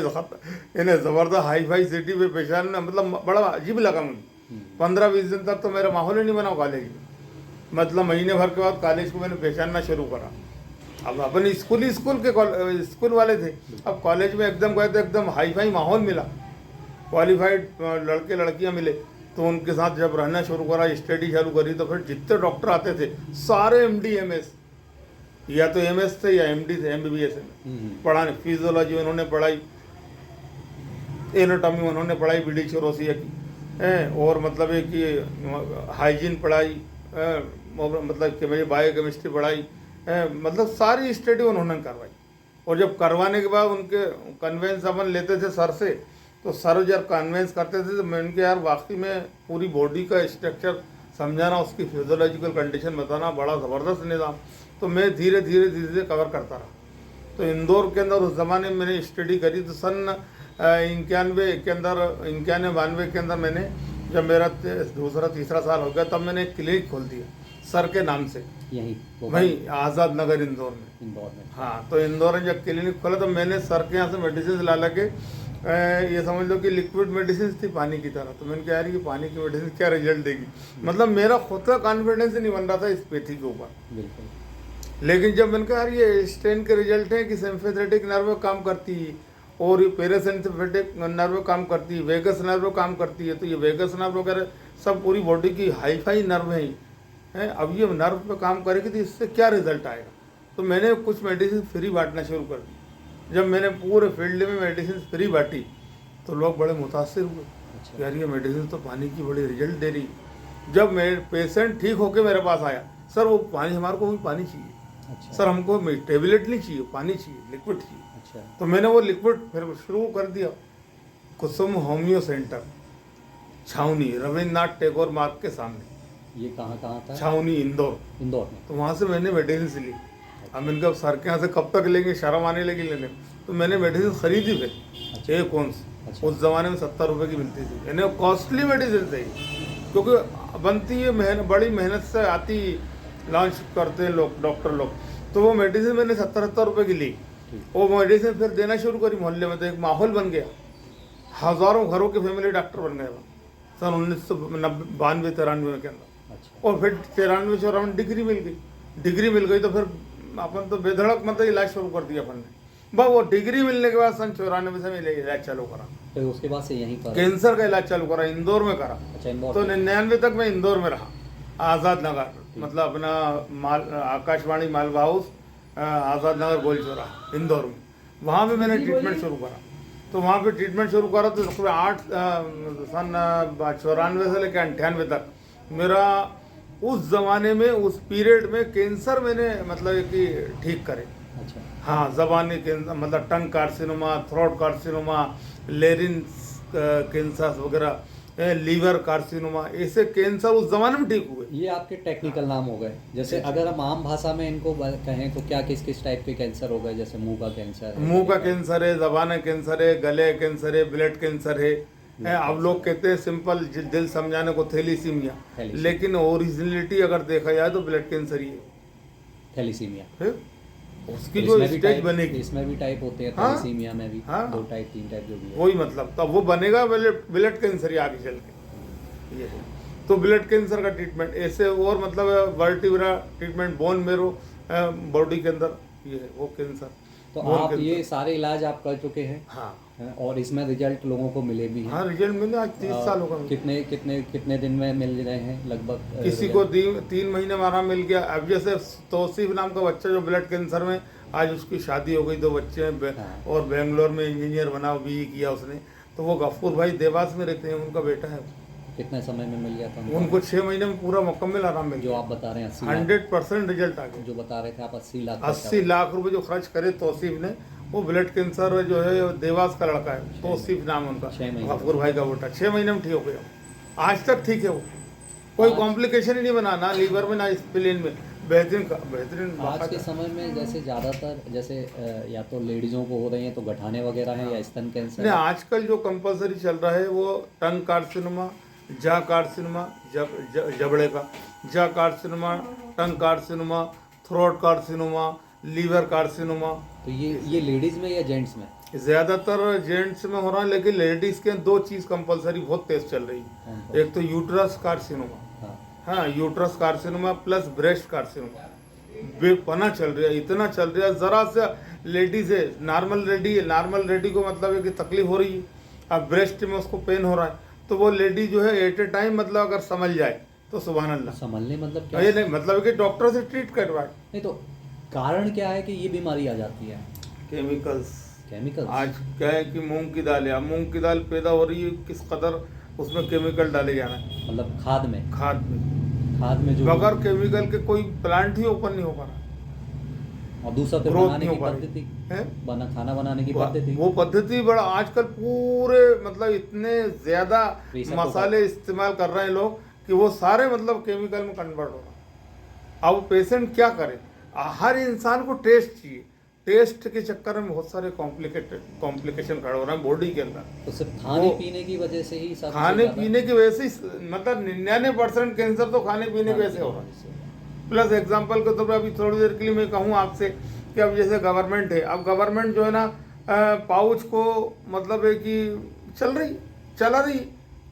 इन्हें ज़बरदस्त हाई फाई सिटी में पहचान, मतलब बड़ा अजीब लगा मुझे। 15-20 दिन तक तो मेरा माहौल ही नहीं बना कॉलेज में। मतलब महीने भर के बाद कॉलेज को मैंने पहचानना शुरू करा। अब अपन स्कूल के स्कूल वाले थे, अब कॉलेज में एकदम गए तो एकदम हाई फाई माहौल मिला, क्वालिफाइड लड़के लड़कियां मिले, तो उनके साथ जब रहना शुरू करा, स्टडी चालू करी, तो फिर जितने डॉक्टर आते थे सारे MD MS, या तो MS थे या MD थे, MBBS में पढ़ाने। फिजियोलॉजी उन्होंने पढ़ाई, एनाटॉमी उन्होंने पढ़ाई, बीडी चौरोसिया की, और मतलब एक कि हाइजीन पढ़ाई, मतलब कि मेरी बायोकेमिस्ट्री पढ़ाई, मतलब सारी स्टडी उन्होंने करवाई। और जब करवाने के बाद उनके कन्वेंस अपन लेते थे सर से, तो सर जब कन्वेंस करते थे तो मैं उनके यार वाकई में पूरी बॉडी का स्ट्रक्चर समझाना, उसकी फिजियोलॉजिकल कंडीशन बताना, बड़ा ज़बरदस्त निज़ाम। तो मैं धीरे धीरे कवर करता रहा। तो इंदौर के अंदर उस ज़माने में मैंने स्टडी करी। तो सन 91 के अंदर, 91-92 के अंदर मैंने, जब मेरा दूसरा तीसरा साल हो गया, तब मैंने एक क्लिनिक खोल दिया सर के नाम से, वहीं आज़ाद नगर इंदौर में। हाँ, तो इंदौर में जब क्लिनिक खोला तो मैंने सर के यहाँ से मेडिसिन ला के, ये समझ लो कि लिक्विड मेडिसिन थी पानी की तरह। तो मैंने कहा यार ये पानी की मेडिसिन क्या रिजल्ट देगी, मतलब मेरा खुद का कॉन्फिडेंस नहीं बन रहा था इस पैथी के ऊपर। लेकिन जब मैंने कहा यार ये स्टेन के रिजल्ट है कि सिम्पैथेटिक नर्व काम करती है, और ये पैरासिम्पैथेटिक नर्व काम करती है, वेगस नर्व काम करती है, तो ये वेगस नर्व वगैरह सब पूरी बॉडी की हाई फाई नर्व हैं, अब ये नर्व पे काम करेगी तो इससे क्या रिजल्ट आएगा। तो मैंने कुछ मेडिसिन फ्री बांटना शुरू कर दी। जब मैंने पूरे फील्ड में मेडिसिन फ्री बांटी तो लोग बड़े मुतासिर हुए। अच्छा। यार ये मेडिसिन तो पानी की बड़ी रिजल्ट दे रही। जब मेरे पेशेंट ठीक होके मेरे पास आया, सर वो पानी, हमारे को भी पानी चाहिए। अच्छा। सर हमको टेबलेट नहीं चाहिए, पानी चाहिए, लिक्विड चाहिए। अच्छा। तो मैंने वो लिक्विड फिर शुरू कर दिया। कुसुम होम्यो सेंटर, छावनी, रविन्द्रनाथ टैगोर मार्ग के सामने।
ये कहाँ था? छावनी,
इंदौर में। तो वहाँ से मैंने मेडिसिन ली। अब इनका सर के यहाँ से कब तक लेंगे, शर्म आने लगी लेने। तो मैंने मेडिसिन खरीदी फिर। अच्छा। एक कौन
अच्छा।
उस ज़माने में 70 रुपये की मिलती थी, यानी कॉस्टली मेडिसिन थी, क्योंकि बनती है बड़ी मेहनत से आती, लॉन्च करते हैं लोग, डॉक्टर लोग। तो वो मेडिसिन मैंने 70-70 रुपये की ली। वो मेडिसिन फिर देना शुरू करी मोहल्ले में, तो एक माहौल बन गया, हज़ारों घरों के फैमिली डॉक्टर बन गए सन 1992-93 के अंदर। अच्छा। और फिर 93-94 डिग्री मिल गई। तो फिर अपन तो बेधड़क मतलब इलाज शुरू कर दिया अपन ने। बस वो डिग्री मिलने के बाद सन 94 से मैं इलाज चालू करा।
तो उसके बाद से यहीं पर
कैंसर का इलाज चालू करा, इंदौर में करा।
अच्छा, इंदौर।
तो 99 तक मैं इंदौर में रहा, आज़ाद नगर, मतलब अपना आकाशवाणी मालवा हाउस, आज़ाद नगर गोलचौरा इंदौर में। वहाँ पे मैंने ट्रीटमेंट शुरू करा। तो वहाँ पे ट्रीटमेंट शुरू करा तो सन 94 से लेकर 98 तक मेरा, उस ज़माने में, उस पीरियड में कैंसर मैंने मतलब कि ठीक करे। अच्छा। हाँ, ज़बानी कैंसर, मतलब टंग कार्सिनोमा, थ्रोट कार्सिनोमा, लेरिंस कैंसर वगैरह, लीवर कार्सिनोमा, ऐसे कैंसर उस ज़माने में ठीक हुए।
ये आपके टेक्निकल नाम हो गए। जैसे अगर हम आम भाषा में इनको कहें तो क्या किस किस टाइप के कैंसर हो गए? जैसे मुंह का कैंसर है,
मुंह का कैंसर है, ज़बान कैंसर है, गले कैंसर है, ब्लड कैंसर है। अब लोग कहते हैं सिंपल दिल समझाने को थैलीसीमिया, लेकिन ओरिजिनलिटी अगर देखा जाए तो ब्लड कैंसर ही है, थैलीसीमिया है। उसकी जो स्टेज बनेगी,
इसमें भी टाइप होते हैं, थैलीसीमिया में भी 2 टाइप 3 टाइप जो भी है,
वही मतलब तब वो बनेगा ब्लड कैंसर ही आगे चल के। ये है तो ब्लड कैंसर का ट्रीटमेंट ऐसे, और मतलब vertebra treatment, bone marrow body के अंदर, ये है वो कैंसर।
तो आप ये सारे इलाज आप कर चुके हैं?
हाँ।
और इसमें रिजल्ट लोगों को मिले भी हैं?
हाँ, रिजल्ट मिले। आज 30 साल हो गए।
कितने दिन में मिल रहे हैं लगभग?
किसी को 3 महीने में आराम मिल गया। अब जैसे तौसीफ नाम का बच्चा जो ब्लड कैंसर में, आज उसकी शादी हो गई, 2 बच्चे हैं। हाँ। और बेंगलोर में इंजीनियर बना, BE किया उसने। तो वो गफूर भाई देवास में रहते हैं, उनका बेटा है।
कितने समय में मिल गया था
उनको? 6 महीने में पूरा मुकम्मल आराम मिल गया।
जो आप बता रहे हैं
100% रिजल्ट आ गया।
जो बता रहे थे आप
80 लाख रुपए जो खर्च करे तौसीफ ने, वो ब्लड कैंसर जो है देवास का लड़का है, तौसीफ नाम उनका, गफूर भाई का बेटा, 6 महीने में ठीक हो गया। आज तक ठीक है वो। कोई कॉम्प्लिकेशन ही नहीं बना, ना लीवर में ना स्प्लीन में, बेहतरीन
आज के समय में जैसे ज़्यादातर जैसे या तो लेडीज़ों को हो रही हैं तो गठाने वगैरह हैं या स्तन कैंसर
नहीं,
है।
आजकल जो कंपलसरी चल रहा है वो टंग कार्सिनोमा, जा कार्सिनोमा, जबड़े का जा carcinoma, tongue carcinoma, throat carcinoma, liver carcinoma.
तो ये लेडीज़ में या जेंट्स में?
ज़्यादातर जेंट्स में हो रहा है, लेकिन लेडीज़ के दो चीज़ कंपलसरी बहुत तेज चल रही है। एक तो यूट्रस कार्सिनोमा, हाँ uterus carcinoma plus breast carcinoma बेपना चल रहा है, इतना चल रहा है। ज़रा सा लेडीज है, नॉर्मल लेडी को मतलब है कि तकलीफ हो रही है, अब ब्रेस्ट में उसको पेन हो रहा है, तो वो लेडी जो है एट ए टाइम मतलब अगर समझ जाए तो सुभान अल्लाह।
संभलने मतलब क्या?
ये नहीं मतलब कि डॉक्टर से ट्रीट करवाए।
नहीं तो कारण क्या है कि ये बीमारी आ जाती है?
केमिकल। आज क्या है कि मूंग की दाल है, अब मूंग की दाल पैदा हो रही है, किस कदर उसमें केमिकल डाले जा रहे हैं,
मतलब खाद में जो
बगैर केमिकल के कोई प्लांट ही ओपन नहीं हो पा रहा,
और दूसरा फिर
ग्रोथ
बनाने
नहीं
की
हो पा रही
पद्धति, खाना बनाने की पद्धति,
वो पद्धति बड़ा आजकल पूरे मतलब इतने ज्यादा मसाले इस्तेमाल कर रहे हैं लोग कि वो सारे मतलब केमिकल में कन्वर्ट हो रहा है। अब पेशेंट क्या करे, हर इंसान को टेस्ट चाहिए, टेस्ट के चक्कर में बहुत सारे कॉम्प्लिकेशन खड़े हो रहे हैं बॉडी के अंदर।
तो सिर्फ खाने पीने की वजह से ही सब
खाने पीने की वजह से मतलब 99% कैंसर तो खाने पीने की वजह से हो रहा है। प्लस एग्जांपल के तौर पर अभी थोड़ी देर के लिए मैं कहूँ आपसे कि अब जैसे गवर्नमेंट है, अब गवर्नमेंट जो है ना पाउच को मतलब है कि चला रही,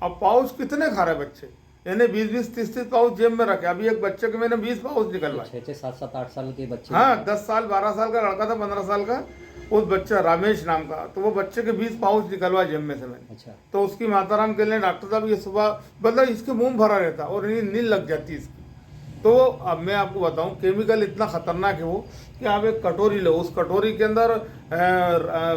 अब पाउच कितने खा रहे बच्चे, यानी 20-20, 30-30 पाउच जेब में रखे। अभी एक बच्चे के मैंने 20 पाउच निकलवाए,
6-6, 7-7, 8 साल के बच्चे,
हाँ 10 साल 12 साल का लड़का था, 15 साल का उस बच्चा रामेश नाम का, तो वो बच्चे के 20 पाउच निकलवा जेब में से मैंने।
अच्छा। तो
उसकी माताराम के लिए डॉक्टर साहब ये सुबह मतलब इसके मुंह भरा रहता और नींद लग जाती इसकी। तो अब मैं आपको बताऊं केमिकल इतना खतरनाक है वो कि आप एक कटोरी लो, उस कटोरी के अंदर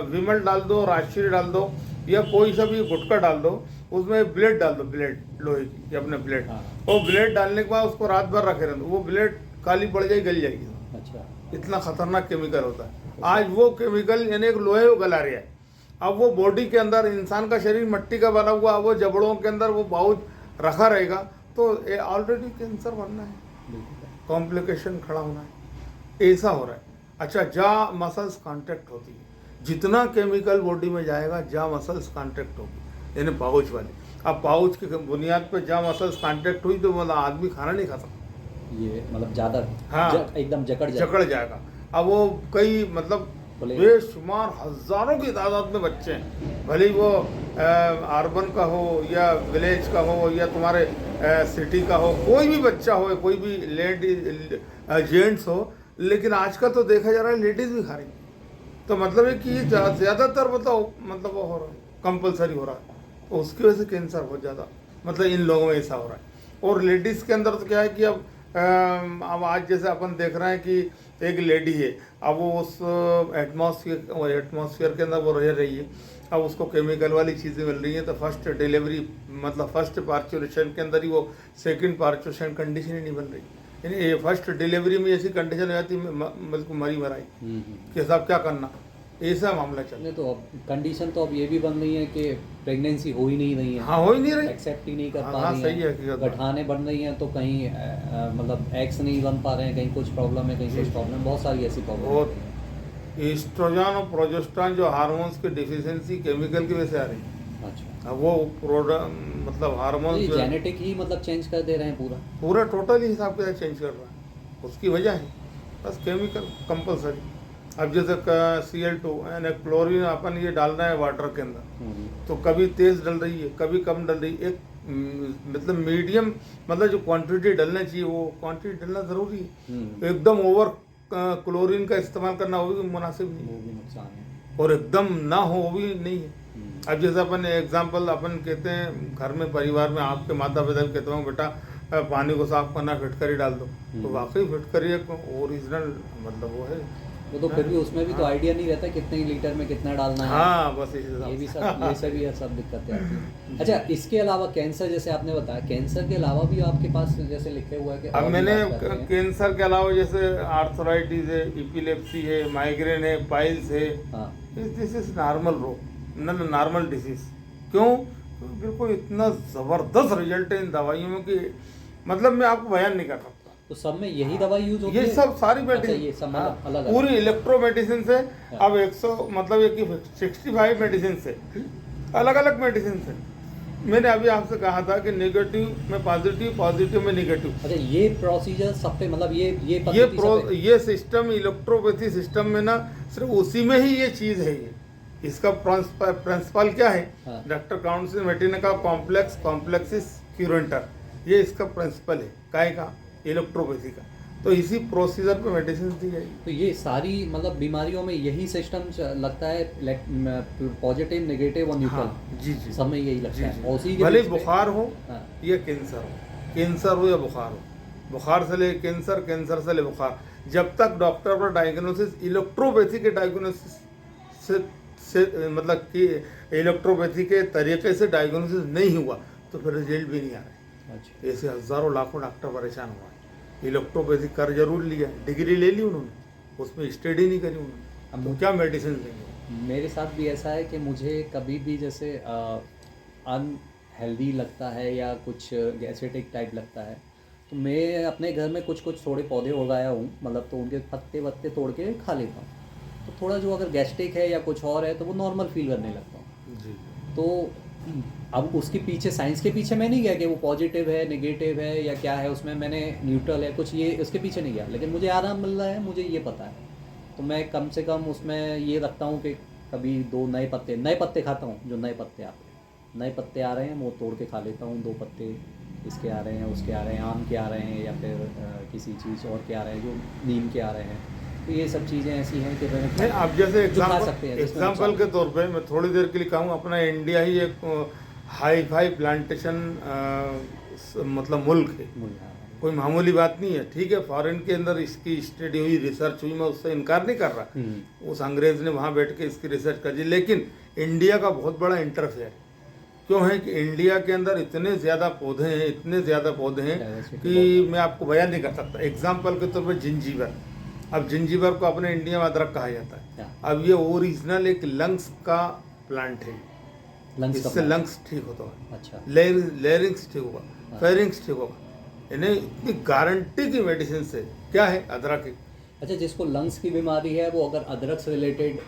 विमल डाल दो, राजश्री डाल दो या कोई सा भी गुटखा डाल दो, उसमें ब्लेड डाल दो, ब्लेड लोहे की अपने ब्लेड, वो ब्लेड डालने के बाद उसको रात भर रखे रहते, वो ब्लेड काली पड़ जाएगी, गल जाएगी।
अच्छा।
इतना खतरनाक केमिकल होता है। आज वो केमिकल यानी एक लोहे को गला रहा है, अब वो बॉडी के अंदर इंसान का शरीर मिट्टी का बना हुआ, वो जबड़ों के अंदर वो पाउच रखा रहेगा तो ऑलरेडी कैंसर बनना है, कॉम्प्लिकेशन खड़ा होना है, ऐसा हो रहा है। अच्छा, जा मसल्स कांटेक्ट होती है, जितना केमिकल बॉडी में जाएगा जा मसल्स कांटेक्ट होगी, यानी पाउच वाली। अब पाउच की बुनियाद पे जा मसल्स कांटेक्ट हुई तो मतलब आदमी खाना नहीं खा सकता, ये मतलब ज़्यादा एकदम जकड़ जाएगा। अब वो कई मतलब बेशुमार हजारों की तादाद में बच्चे हैं, भले वो अर्बन का हो या विलेज का हो या तुम्हारे सिटी का हो, कोई भी बच्चा हो, कोई भी लेडीज जेंट्स हो, लेकिन आजकल तो देखा जा रहा है लेडीज़ भी खा रही, तो मतलब है कि ज़्यादातर मतलब वो हो रहा है, कंपलसरी हो रहा है, तो उसकी वजह से कैंसर बहुत ज़्यादा मतलब इन लोगों में ऐसा हो रहा है। और लेडीज़ के अंदर तो क्या है कि अब आज जैसे अपन देख रहे हैं कि एक लेडी है, अब वो उस एटमॉस्फेयर के अंदर वो रह रही है, अब उसको केमिकल वाली चीज़ें मिल रही हैं, तो फर्स्ट डिलीवरी मतलब फर्स्ट पार्चुरेशन के अंदर ही वो सेकंड पार्चुरेशन कंडीशन ही नहीं बन रही, यानी फर्स्ट डिलीवरी में ऐसी कंडीशन हो जाती मतलब मरी मराई कि साहब क्या करना, ऐसा मामला चल।
नहीं तो अब कंडीशन तो अब ये भी बन रही है कि प्रेगनेंसी हो ही नहीं रही है,
हाँ हो ही नहीं रही,
एक्सेप्ट ही नहीं कर पा
हाँ,
रही
सही है,
गठाने बढ़ रही हैं तो कहीं मतलब एग्स नहीं बन पा रहे हैं, कहीं कुछ प्रॉब्लम है, कहीं कुछ प्रॉब्लम, बहुत सारी ऐसी प्रॉब्लम।
और ईस्ट्रोजन और प्रोजेस्टेरोन जो हार्मोन्स की डिफिशियंसी केमिकल की वजह से आ रही है।
अच्छा।
अब वो मतलब हार्मोन
जेनेटिक ही मतलब चेंज कर दे रहे हैं,
पूरा टोटल हिसाब के चेंज कर रहा है, उसकी वजह है बस केमिकल कंपलसरी। अब जैसे Cl2 यानी क्लोरीन अपन ये डाल रहे हैं वाटर के अंदर, तो कभी तेज डल रही है, कभी कम डल रही है, एक मतलब मीडियम मतलब जो क्वांटिटी डलना चाहिए वो क्वांटिटी डलना जरूरी है। एकदम ओवर क्लोरीन का इस्तेमाल करना वो भी मुनासिब नहीं, वो भी नुकसान है, और एकदम ना हो वो भी नहीं है। अब जैसे अपन एग्जांपल अपन कहते हैं घर में परिवार में आपके माता पिता कहते हो बेटा पानी को साफ करना फिटकरी डाल दो, तो वाकई फिटकरी एक ओरिजिनल मतलब वो है,
वो तो फिर भी उसमें भी तो आइडिया नहीं रहता कितने लीटर में कितना डालना है।
हाँ बस
ये भी सब दिक्कतें आती हैं। अच्छा, इसके अलावा कैंसर जैसे आपने बताया, कैंसर के अलावा भी आपके पास जैसे लिखे हुआ है कि
अब मैंने कैंसर के अलावा जैसे आर्थराइटिस है, इपिलेप्सी है, माइग्रेन है, पाइल्स है, दिस इज नॉर्मल डिसीज। क्यों? बिल्कुल इतना ज़बरदस्त रिजल्ट है इन दवाइयों में कि मतलब मैं आपको बयान नहीं कर सकता।
तो सब में यही दवाई यूज होती
ये
है?
सब सारी
अच्छा,
मेडिसिन,
ये सब
हाँ,
मतलब अलग
पूरी इलेक्ट्रो मेडिसिन से
हाँ।
अब 100 मतलब ये कि 65 मेडिसिन से अलग अलग मेडिसिन से। मैंने अभी आपसे कहा था कि नेगेटिव में पॉजिटिव, पॉजिटिव में नेगेटिव।
अच्छा, ये प्रोसीजर सब पे मतलब ये
ये
पद्धति सब पे?
ये सिस्टम इलेक्ट्रोपैथी सिस्टम में ना सिर्फ उसी में ही ये चीज़ है। ये इसका प्रिंसिपल क्या है?
हाँ।
डॉक्टर काउंसिल मेटिना का कॉम्प्लेक्सिस क्यूरेंटर, ये इसका प्रिंसिपल है। काय का? इलेक्ट्रोपैथी का। तो इसी प्रोसीजर पे मेडिसिन दी जाएगी।
तो ये सारी मतलब बीमारियों में यही सिस्टम लगता है, पॉजिटिव, नेगेटिव और न्यूट्रल?
हाँ, जी जी,
सब में यही लगता
जी
है।
जी।
और उसी के
भले
बीच पे-
बुखार हो
हाँ।
या कैंसर हो या बुखार हो, बुखार से ले कैंसर, कैंसर से ले बुखार, जब तक डॉक्टर पर डायग्नोसिस इलेक्ट्रोपैथी के डायग्नोसिस से मतलब कि इलेक्ट्रोपैथी के तरीके से डायग्नोसिस नहीं हुआ तो फिर रिजल्ट भी नहीं आ रहा।
अच्छा।
ऐसे हजारों लाखों डॉक्टर परेशान हुआ है। इलेक्ट्रोपैथी कर जरूर लिया, डिग्री ले ली उन्होंने, उसमें स्टडी नहीं करी उन्होंने, तो क्या मेडिसिन देंगे?
मेरे साथ भी ऐसा है कि मुझे कभी भी जैसे अनहेल्दी लगता है या कुछ गैसेटिक टाइप लगता है, तो मैं अपने घर में कुछ थोड़े पौधे उगाया हूँ, मतलब तो उनके पत्ते वत्ते तोड़ के खा लेता हूँ। तो थोड़ा जो अगर गैस्ट्रिक है या कुछ और है तो वो नॉर्मल फील करने लगता हूँ।
जी।
तो अब उसके पीछे, साइंस के पीछे मैं नहीं गया कि वो पॉजिटिव है, नेगेटिव है या क्या है, उसमें मैंने न्यूट्रल है कुछ, ये उसके पीछे नहीं गया, लेकिन मुझे आराम मिल रहा है, मुझे ये पता है। तो मैं कम से कम उसमें ये रखता हूँ कि कभी 2 नए पत्ते खाता हूँ, जो नए पत्ते आते हैं, नए पत्ते आ रहे हैं वो तोड़ के खा लेता हूँ। 2 पत्ते इसके आ रहे हैं, उसके आ रहे हैं, आम के आ रहे हैं या फिर किसी चीज़ और के आ रहे हैं, जो नीम के आ रहे हैं। तो ये सब चीज़ें ऐसी हैं कि
नहीं, अब जैसे
जो खा सकते हैं, जिसमें
एग्जाम्पल
नुकसान
के तौर पे मैं थोड़ी देर के लिए कहूँ, अपना इंडिया ही एक हाई फाई प्लांटेशन मतलब मुल्क है,
मूल्य।
कोई मामूली बात नहीं है। ठीक है, फॉरेन के अंदर इसकी स्टडी हुई, रिसर्च हुई, मैं उससे इनकार नहीं कर रहा। उस अंग्रेज ने वहाँ बैठ के इसकी रिसर्च कर दी, लेकिन इंडिया का बहुत बड़ा इंटरफेयर क्यों है कि इंडिया के अंदर इतने ज़्यादा पौधे हैं, इतने ज़्यादा पौधे हैं कि मैं आपको बयान नहीं कर सकता। एग्जाम्पल के तौर पर जिंजीबर, अब जिंजीबर को अपने इंडिया में अदरक कहा जाता है। अब ये ओरिजिनल एक लंग्स का प्लांट है, इससे लंग्स ठीक होता है।
अच्छा।
लेरिंग्स ठीक होगा, फेरिंग्स ठीक होगा, इन्हें इतनी गारंटी की मेडिसिन से क्या है अदरक है।
अच्छा, जिसको लंग्स की बीमारी है वो अगर अदरक से रिलेटेड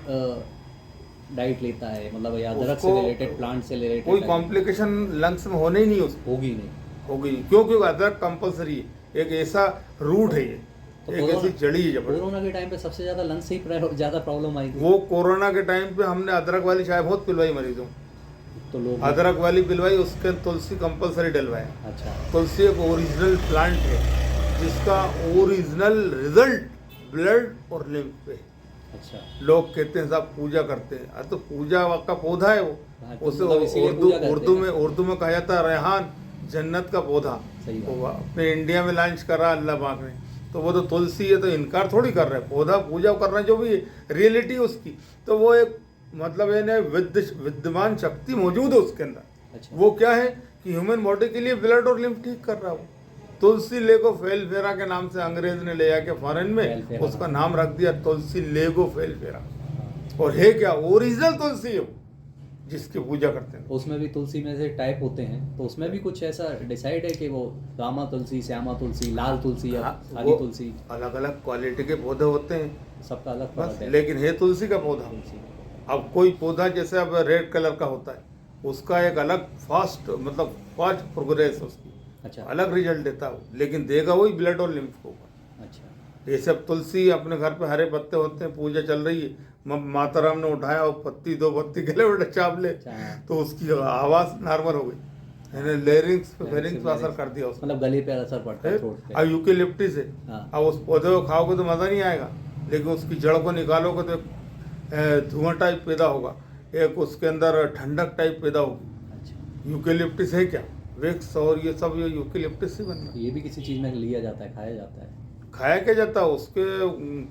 डाइट लेता है, मतलब या अदरक से
उसको
रिलेटेड, प्लांट से रिलेटेड,
कोई कॉम्प्लिकेशन लंग्स में होने ही नहीं उसको
होगी नहीं।
होगी, क्योंकि अदरक कंपलसरी है, एक ऐसा रूट है ये,
तो
एक ऐसी जड़ी है जबरदस्त।
कोरोना के टाइम पे सबसे ज़्यादा लंग्स से ही ज़्यादा प्रॉब्लम आई थी।
वो कोरोना के टाइम पे हमने अदरक वाली चाय बहुत पिलवाई मरीजों,
तो लोग
अदरक वाली पिलवाई, उसके तुलसी कंपलसरी डलवाया।
अच्छा।
तुलसी एक ओरिजिनल प्लांट है जिसका ओरिजिनल रिजल्ट ब्लड और लिम्फ पे।
अच्छा।
लोग कहते हैं साहब पूजा करते हैं, तो पूजा का पौधा है वो,
हाँ, तो
उसे
मतलब इसीलिए पूजा करते हैं।
उर्दू में कहा जाता है रेहान, जन्नत का पौधा।
सही बात।
वो अपने इंडिया में लॉन्च करा अल्लाह पाक ने, तो वो तो तुलसी है, तो इनकार थोड़ी कर रहे हैं, पौधा पूजा कर रहे हैं, जो भी रियलिटी उसकी, तो वो एक मतलब इन्हें विद्यमान शक्ति मौजूद है उसके अंदर।
अच्छा।
वो क्या है कि ह्यूमन बॉडी के लिए ब्लड और लिम्फ ठीक कर रहा है वो। तुलसी लेगो फेलफेरा के नाम से अंग्रेज ने ले आके फॉरेन में
फेलफेरा,
उसका नाम रख दिया तुलसी लेगो फेलफेरा, और है क्या ओरिजिनल तुलसी है वो, जिसकी पूजा करते हैं।
उसमें भी तुलसी में से टाइप होते हैं, तो उसमें भी कुछ ऐसा डिसाइड है कि वो रामा तुलसी, श्यामा तुलसी, लाल तुलसी या हरी
वो
तुलसी,
अलग अलग क्वालिटी के पौधे होते हैं
सबका अलग
बस,
फर्क है।
लेकिन है तुलसी का पौधा।
तुलसी।
अब कोई पौधा जैसे अब रेड कलर का होता है, उसका एक अलग फास्ट मतलब फास्ट प्रोग्रेस उसकी,
अच्छा।
अलग रिजल्ट देता है, लेकिन देगा वही ब्लड और लिम्फ को।
अच्छा।
ये सब तुलसी अपने घर पे हरे पत्ते होते हैं, पूजा चल रही है, माता राम ने उठाया और पत्ती 2 पत्ती गले उठे चाप ले, तो उसकी आवाज़ नॉर्मल हो गई, लेरिंग्स पे फेरिंग्स पे असर कर दिया उसको,
मतलब गले पे असर पड़ता है छोड़ के।
अब यूकेलिप्टिस है,
हाँ।
अब उस पौधे को खाओगे तो मज़ा नहीं आएगा, लेकिन उसकी जड़ को निकालोगे तो धुआं टाइप पैदा होगा, एक उसके अंदर ठंडक टाइप पैदा होगी।
अच्छा।
यूकेलिप्टिस है क्या, विक्स और ये सब ये यूकेलिप्टिस से बन रहा है।
ये भी किसी चीज़ में लिया जाता है, खाया जाता है?
खाया क्या जाता है, उसके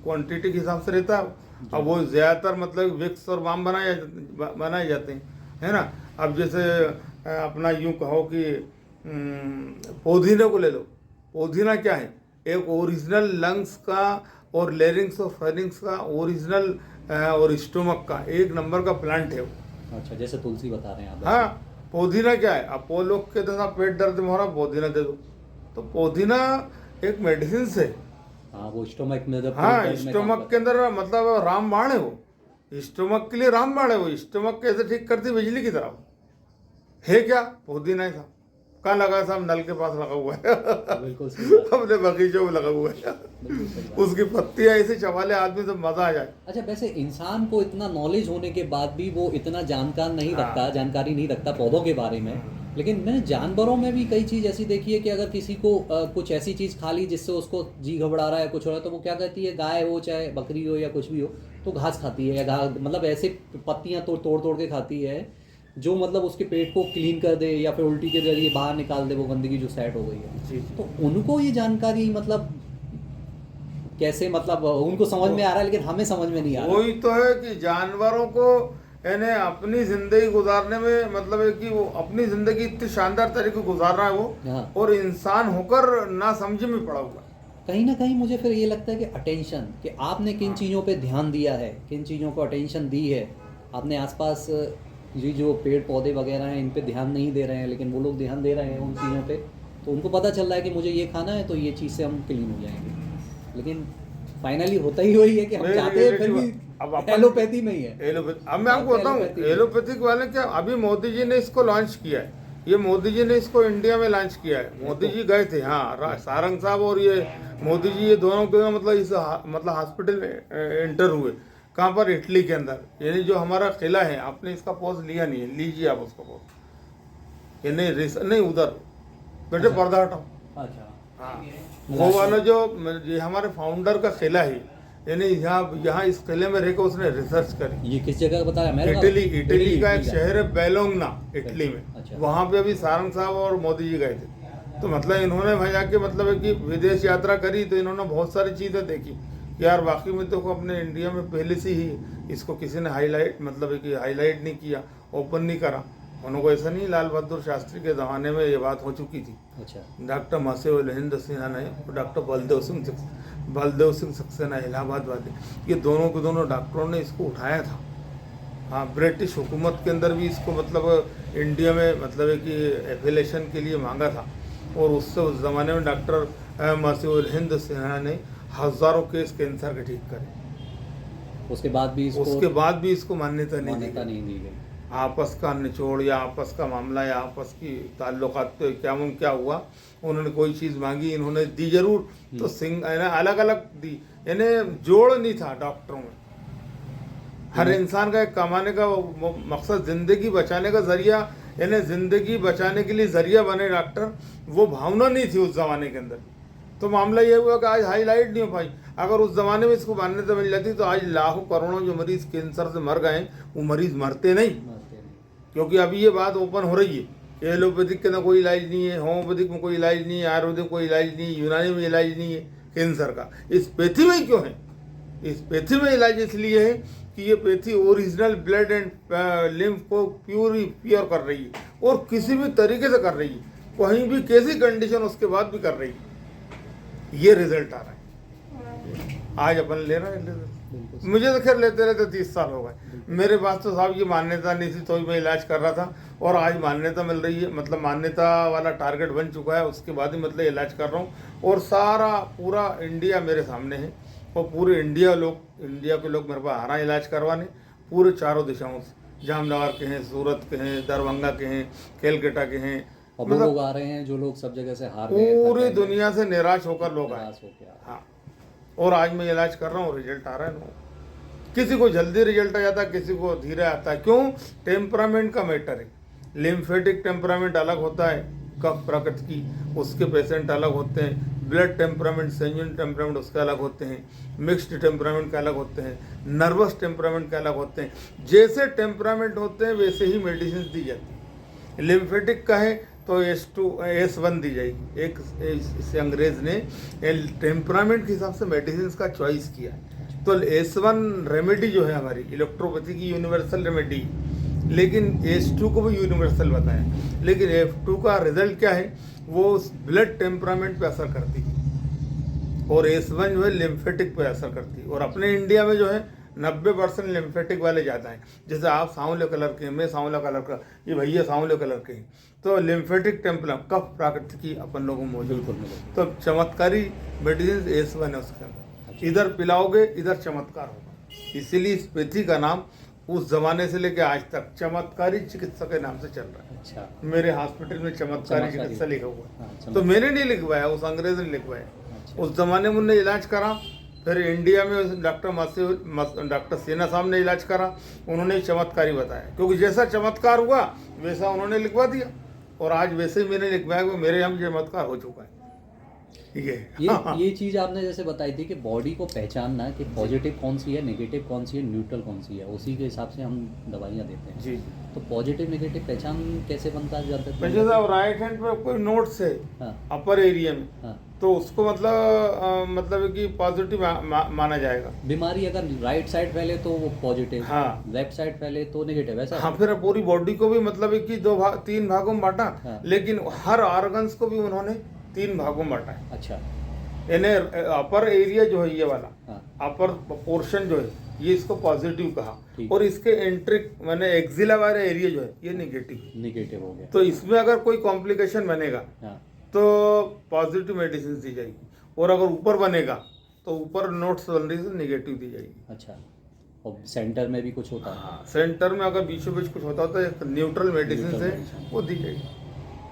क्वांटिटी के हिसाब से रहता है। अब वो ज़्यादातर मतलब विक्स और बाम बनाए जाते हैं, है ना। अब जैसे अपना यूं कहो कि पुदीना को ले लो, पुदीना क्या है, एक ओरिजिनल लंग्स का और लेरिंग्स और फेरिंग्स का ओरिजिनल और स्टोमक का एक नंबर का प्लांट है वो।
अच्छा, जैसे तुलसी बता रहे हैं आप।
हाँ, पुदीना क्या है, अब वो लोग कहते हैं पेट दर्द में हो रहा पुदीना दे दो, तो पुदीना एक मेडिसिन से,
हाँ वो स्टोमक में जब
हाँ
पेट में काम
स्टोमक के अंदर मतलब रामबाण है वो, स्टोमक के लिए रामबाण है वो, स्टोमक कैसे ठीक करती बिजली की तरह है क्या, पुदीना ही था। कहाँ लगा है साहब, नल के पास लगा हुआ है
करता है। बिल्कुल सही बात,
अपने बगीचों में लगा हुआ है,
बिल्कुल सही बात।
उसकी पत्तियां ऐसे चबाले आदमी तो मजा आ जाए।
अच्छा, वैसे इंसान को इतना नॉलेज होने के बाद भी वो इतना जानकारी नहीं रखता पौधों के बारे में, लेकिन मैंने जानवरों में भी कई चीज़ ऐसी देखी है कि अगर किसी को कुछ ऐसी चीज़ खा ली जिससे उसको जी घबरा रहा है, कुछ हो रहा है, तो वो क्या कहती है, गाय हो चाहे बकरी हो या कुछ भी हो, तो घास खाती है, या मतलब ऐसे पत्तियां तोड़ तोड़ के खाती है जो मतलब उसके पेट को क्लीन कर दे या फिर उल्टी के जरिए बाहर निकाल दे वो गंदगी जो सेट हो गई है।
जी
तो उनको ये जानकारी मतलब कैसे, मतलब उनको समझ में आ रहा है लेकिन हमें समझ में नहीं आ रहा।
वही तो है कि जानवरों को यानी अपनी जिंदगी गुजारने में मतलब है कि वो अपनी जिंदगी इतनी शानदार तरीके से गुजार रहा है वो,
हाँ।
और इंसान होकर ना समझ में पड़ा हुआ है।
कहीं ना कहीं मुझे फिर ये लगता है कि अटेंशन, कि आपने किन चीज़ों पे ध्यान दिया है, किन चीज़ों को अटेंशन दी है, आपने आसपास ये जो पेड़ पौधे वगैरह हैं इन पे ध्यान नहीं दे रहे हैं, लेकिन वो लोग ध्यान दे रहे हैं उन चीज़ों पे, तो उनको पता चल रहा है कि मुझे ये खाना है तो ये चीज़ से हम क्लीन हो जाएंगे, लेकिन फाइनली होता ही वही है कि हम चाहते हैं फिर भी
अब अपन-
एलोपैथी में ही है।
एलोपैथी, अब मैं आपको बताऊं
एलोपैथी है।
एलोपैथिक वाले क्या, अभी मोदी जी ने इसको लॉन्च किया है, ये मोदी जी ने इसको इंडिया में लॉन्च किया है। मोदी जी गए थे, हाँ सारंग साहब और ये मोदी जी, ये दोनों के मतलब इस मतलब हॉस्पिटल में एंटर हुए। कहाँ पर, इटली के अंदर, यानी जो हमारा किला है, आपने इसका पोज लिया नहीं है, लीजिए आप उसका पोज, ये नहीं उधर बेटे, पर्दा हटाओ।
अच्छा,
हाँ वो वाला जो ये हमारे फाउंडर का किला है, यानी यहाँ इस किले में रहकर उसने रिसर्च करी।
ये किस जगह बताया, अमेरिका?
इटली का एक शहर है बेलोंगना, इटली में।
अच्छा।
वहाँ पे अभी सारंग साहब और मोदी जी गए थे, तो मतलब इन्होंने वहाँ जाके मतलब है कि विदेश यात्रा करी, तो इन्होंने बहुत सारी चीज़ें देखी कि यार वाकई में तो अपने इंडिया में पहले से ही इसको किसी ने हाईलाइट मतलब है कि हाईलाइट नहीं किया, ओपन नहीं करा। उनको ऐसा नहीं, लाल बहादुर शास्त्री के ज़माने में ये बात हो चुकी थी।
अच्छा,
डॉक्टर मसीह हिंद सिन्हा ने, डॉक्टर बलदेव सिंह सक्सेना इलाहाबाद वाले, ये दोनों के दोनों डॉक्टरों ने इसको उठाया था। हाँ ब्रिटिश हुकूमत के अंदर भी इसको मतलब इंडिया में मतलब है कि एफिलेशन के लिए मांगा था, और उससे उस ज़माने में डॉक्टर मसीह हिंद सिन्हा ने हज़ारों केस कैंसर के ठीक करे।
उसके बाद भी इसको
मान्यता नहीं
दी गई।
आपस का निचोड़ या आपस का मामला या आपस की ताल्लुकात क्या हुआ, उन्होंने कोई चीज़ मांगी, इन्होंने दी जरूर, तो अलग अलग दी, यानी जोड़ नहीं था डॉक्टरों में। हर इंसान का एक कमाने का मकसद, जिंदगी बचाने का जरिया, यानी जिंदगी बचाने के लिए जरिया बने डॉक्टर, वो भावना नहीं थी उस जमाने के अंदर। तो मामला ये हुआ कि आज हाईलाइट नहीं हो पाई। अगर उस जमाने में इसको मान्यता मिल जाती तो आज लाखों करोड़ों जो मरीज कैंसर से मर गए, वो मरीज मरते नहीं। क्योंकि अभी ये बात ओपन हो रही है कि एलोपैथिक के अंदर कोई इलाज नहीं है, होम्योपैथिक में कोई इलाज नहीं है, आयुर्वेदिक कोई इलाज नहीं है, यूनानी में इलाज नहीं है कैंसर का। इस पैथी में क्यों है? इस पैथी में इलाज इसलिए है कि ये pathy original blood and lymph को प्योर कर रही है, और किसी भी तरीके से कर रही है, कहीं भी कैसी कंडीशन उसके बाद भी कर रही है। ये रिजल्ट आ रहा है, आज अपन ले रहे हैं। मुझे तो खैर लेते रहते 30 साल हो गए, मेरे पास तो साहब ये मान्यता नहीं थी, तो ही मैं इलाज कर रहा था, और आज मान्यता मिल रही है, मतलब मान्यता वाला टारगेट बन चुका है, उसके बाद ही मतलब इलाज कर रहा हूँ। और सारा पूरा इंडिया मेरे सामने है, और पूरे इंडिया के लोग मेरे पास आ रहे हैं इलाज करवाने, पूरे चारों दिशाओं से, जामनगर के हैं, सूरत के हैं, दरभंगा के हैं, कैलकाटा के हैं,
और वो लोग आ रहे हैं जो लोग सब जगह से हार गए,
पूरी दुनिया से निराश होकर लोग आए।
निराश हो गया।
हाँ, और आज मैं इलाज कर रहा हूँ, रिजल्ट आ रहा है। किसी को जल्दी रिजल्ट आ जाता है, किसी को धीरे आता है। क्यों? टेम्परामेंट का मैटर है। लिम्फेटिक टेम्परामेंट अलग होता है, कफ प्रकृति की, उसके पेशेंट अलग होते हैं। ब्लड टेम्परामेंट, सेंजुइन टेम्परामेंट उसके अलग होते हैं। मिक्स्ड टेम्परामेंट के अलग होते हैं। नर्वस टेम्परामेंट के अलग होते हैं। जैसे टेम्परामेंट होते हैं वैसे ही मेडिसिन दी जाती है। लिम्फेटिक का है तो S1 दी जाएगी। एक इसे अंग्रेज ने टेम्परामेंट के हिसाब से मेडिसिन का चॉइस किया है। तो S1 रेमेडी जो है हमारी इलेक्ट्रोपैथी की यूनिवर्सल रेमेडी, लेकिन S2 को भी यूनिवर्सल बताया। लेकिन F2 का रिजल्ट क्या है, वो ब्लड टेम्परामेंट पे असर करती है, और S1 जो है लिम्फेटिक पे असर करती है। और अपने इंडिया में जो है 90% लिम्फेटिक वाले ज़्यादा हैं। जैसे आप सांवले कलर के हैं, मैं सांवला कलर का, ये भैया सांवले कलर के हैं, तो लिम्फेटिक टेम्पलम कफ प्राकृतिक अपन लोगों में मौजूद
बिल्कुल,
है।
बिल्कुल।
तो चमत्कारी मेडिसिन S1 है उसके अंदर, इधर पिलाओगे इधर चमत्कार होगा। इसीलिए इस पेथी का नाम उस जमाने से लेकर आज तक चमत्कारी चिकित्सा के नाम से चल रहा है।
अच्छा।
मेरे हॉस्पिटल में चमत्कारी
चमत्कारी।
चिकित्सा लिखा हुआ
हाँ,
है, तो
चमत्कारी।
मैंने नहीं लिखवाया, उस अंग्रेज ने लिखवाया।
अच्छा।
उस जमाने में उन्होंने इलाज करा, फिर इंडिया में डॉक्टर सेना साहब ने इलाज करा, उन्होंने चमत्कारी बताया, क्योंकि जैसा चमत्कार हुआ वैसा उन्होंने लिखवा दिया, और आज वैसे ही मैंने लिखवाया कि मेरे यहाँ चमत्कार हो चुका है। ठीक है।
ये चीज़ आपने जैसे बताई थी कि बॉडी को पहचानना कि पॉजिटिव कौन सी है, नेगेटिव कौन सी है, न्यूट्रल कौन सी है, उसी के हिसाब से हम दवाइयाँ देते हैं।
जी।
तो पॉजिटिव नेगेटिव पहचान कैसे बनता है जाता है?
वैसे साहब राइट हैंड पे कोई नोट्स है
हाँ।
अपर एरिया में,
हाँ।
तो उसको मतलब कि पॉजिटिव माना जाएगा।
बीमारी अगर राइट साइड फैले तो वो पॉजिटिव,
हाँ।
लेफ्ट साइड फैले तो नेगेटिव, ऐसा?
हाँ, फिर पूरी बॉडी को भी मतलब कि 3 भागों में बांटा,
हाँ।
लेकिन हर ऑर्गन्स को भी उन्होंने 3 भागों में बांटा है।
अच्छा।
इन्हें अपर एरिया जो है ये वाला,
हाँ।
अपर पोर्शन जो है ये इसको पॉजिटिव कहा,
ठीक।
और इसके एंट्रिक माने एक्सिला वाला एरिया जो है ये नेगेटिव।
नेगेटिव हो गया।
तो इसमें अगर कोई कॉम्प्लिकेशन बनेगा
हाँ।
तो पॉजिटिव मेडिसिन दी जाएगी, और अगर ऊपर बनेगा तो ऊपर नोट्स बन रही है नेगेटिव दी जाएगी।
अच्छा। और सेंटर में भी कुछ होता है?
हाँ, सेंटर में अगर बीचों बीच कुछ होता है तो एक न्यूट्रल मेडिसिन
न्यूट्रल
से
मेडिसिन।
वो दी जाएगी।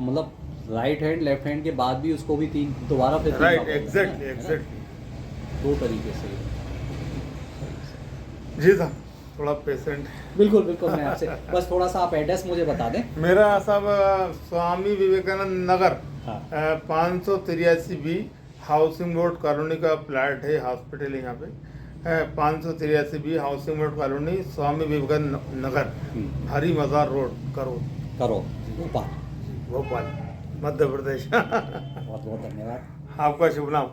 मतलब राइट हैंड लेफ्ट हैंड के बाद भी उसको भी दोबारा फिर
राइट,
भाग होगा, है
एग्जैक्टली
ना?
एग्जैक्टली।
2 तरीके से।
जी साहब, थोड़ा पेशेंट।
बिल्कुल बिल्कुल, मैं आपसे बस थोड़ा सा आप एड्रेस मुझे बता दें।
मेरा साहब स्वामी विवेकानंद नगर
हाँ।
583 बी हाउसिंग बोर्ड कॉलोनी का फ्लैट है, हॉस्पिटल है यहाँ पे। 583 B housing board colony, Swami Vivekanand Nagar, हरी मजार रोड,
करो भोपाल।
भोपाल, मध्य प्रदेश।
बहुत बहुत धन्यवाद।
आपका शुभ नाम।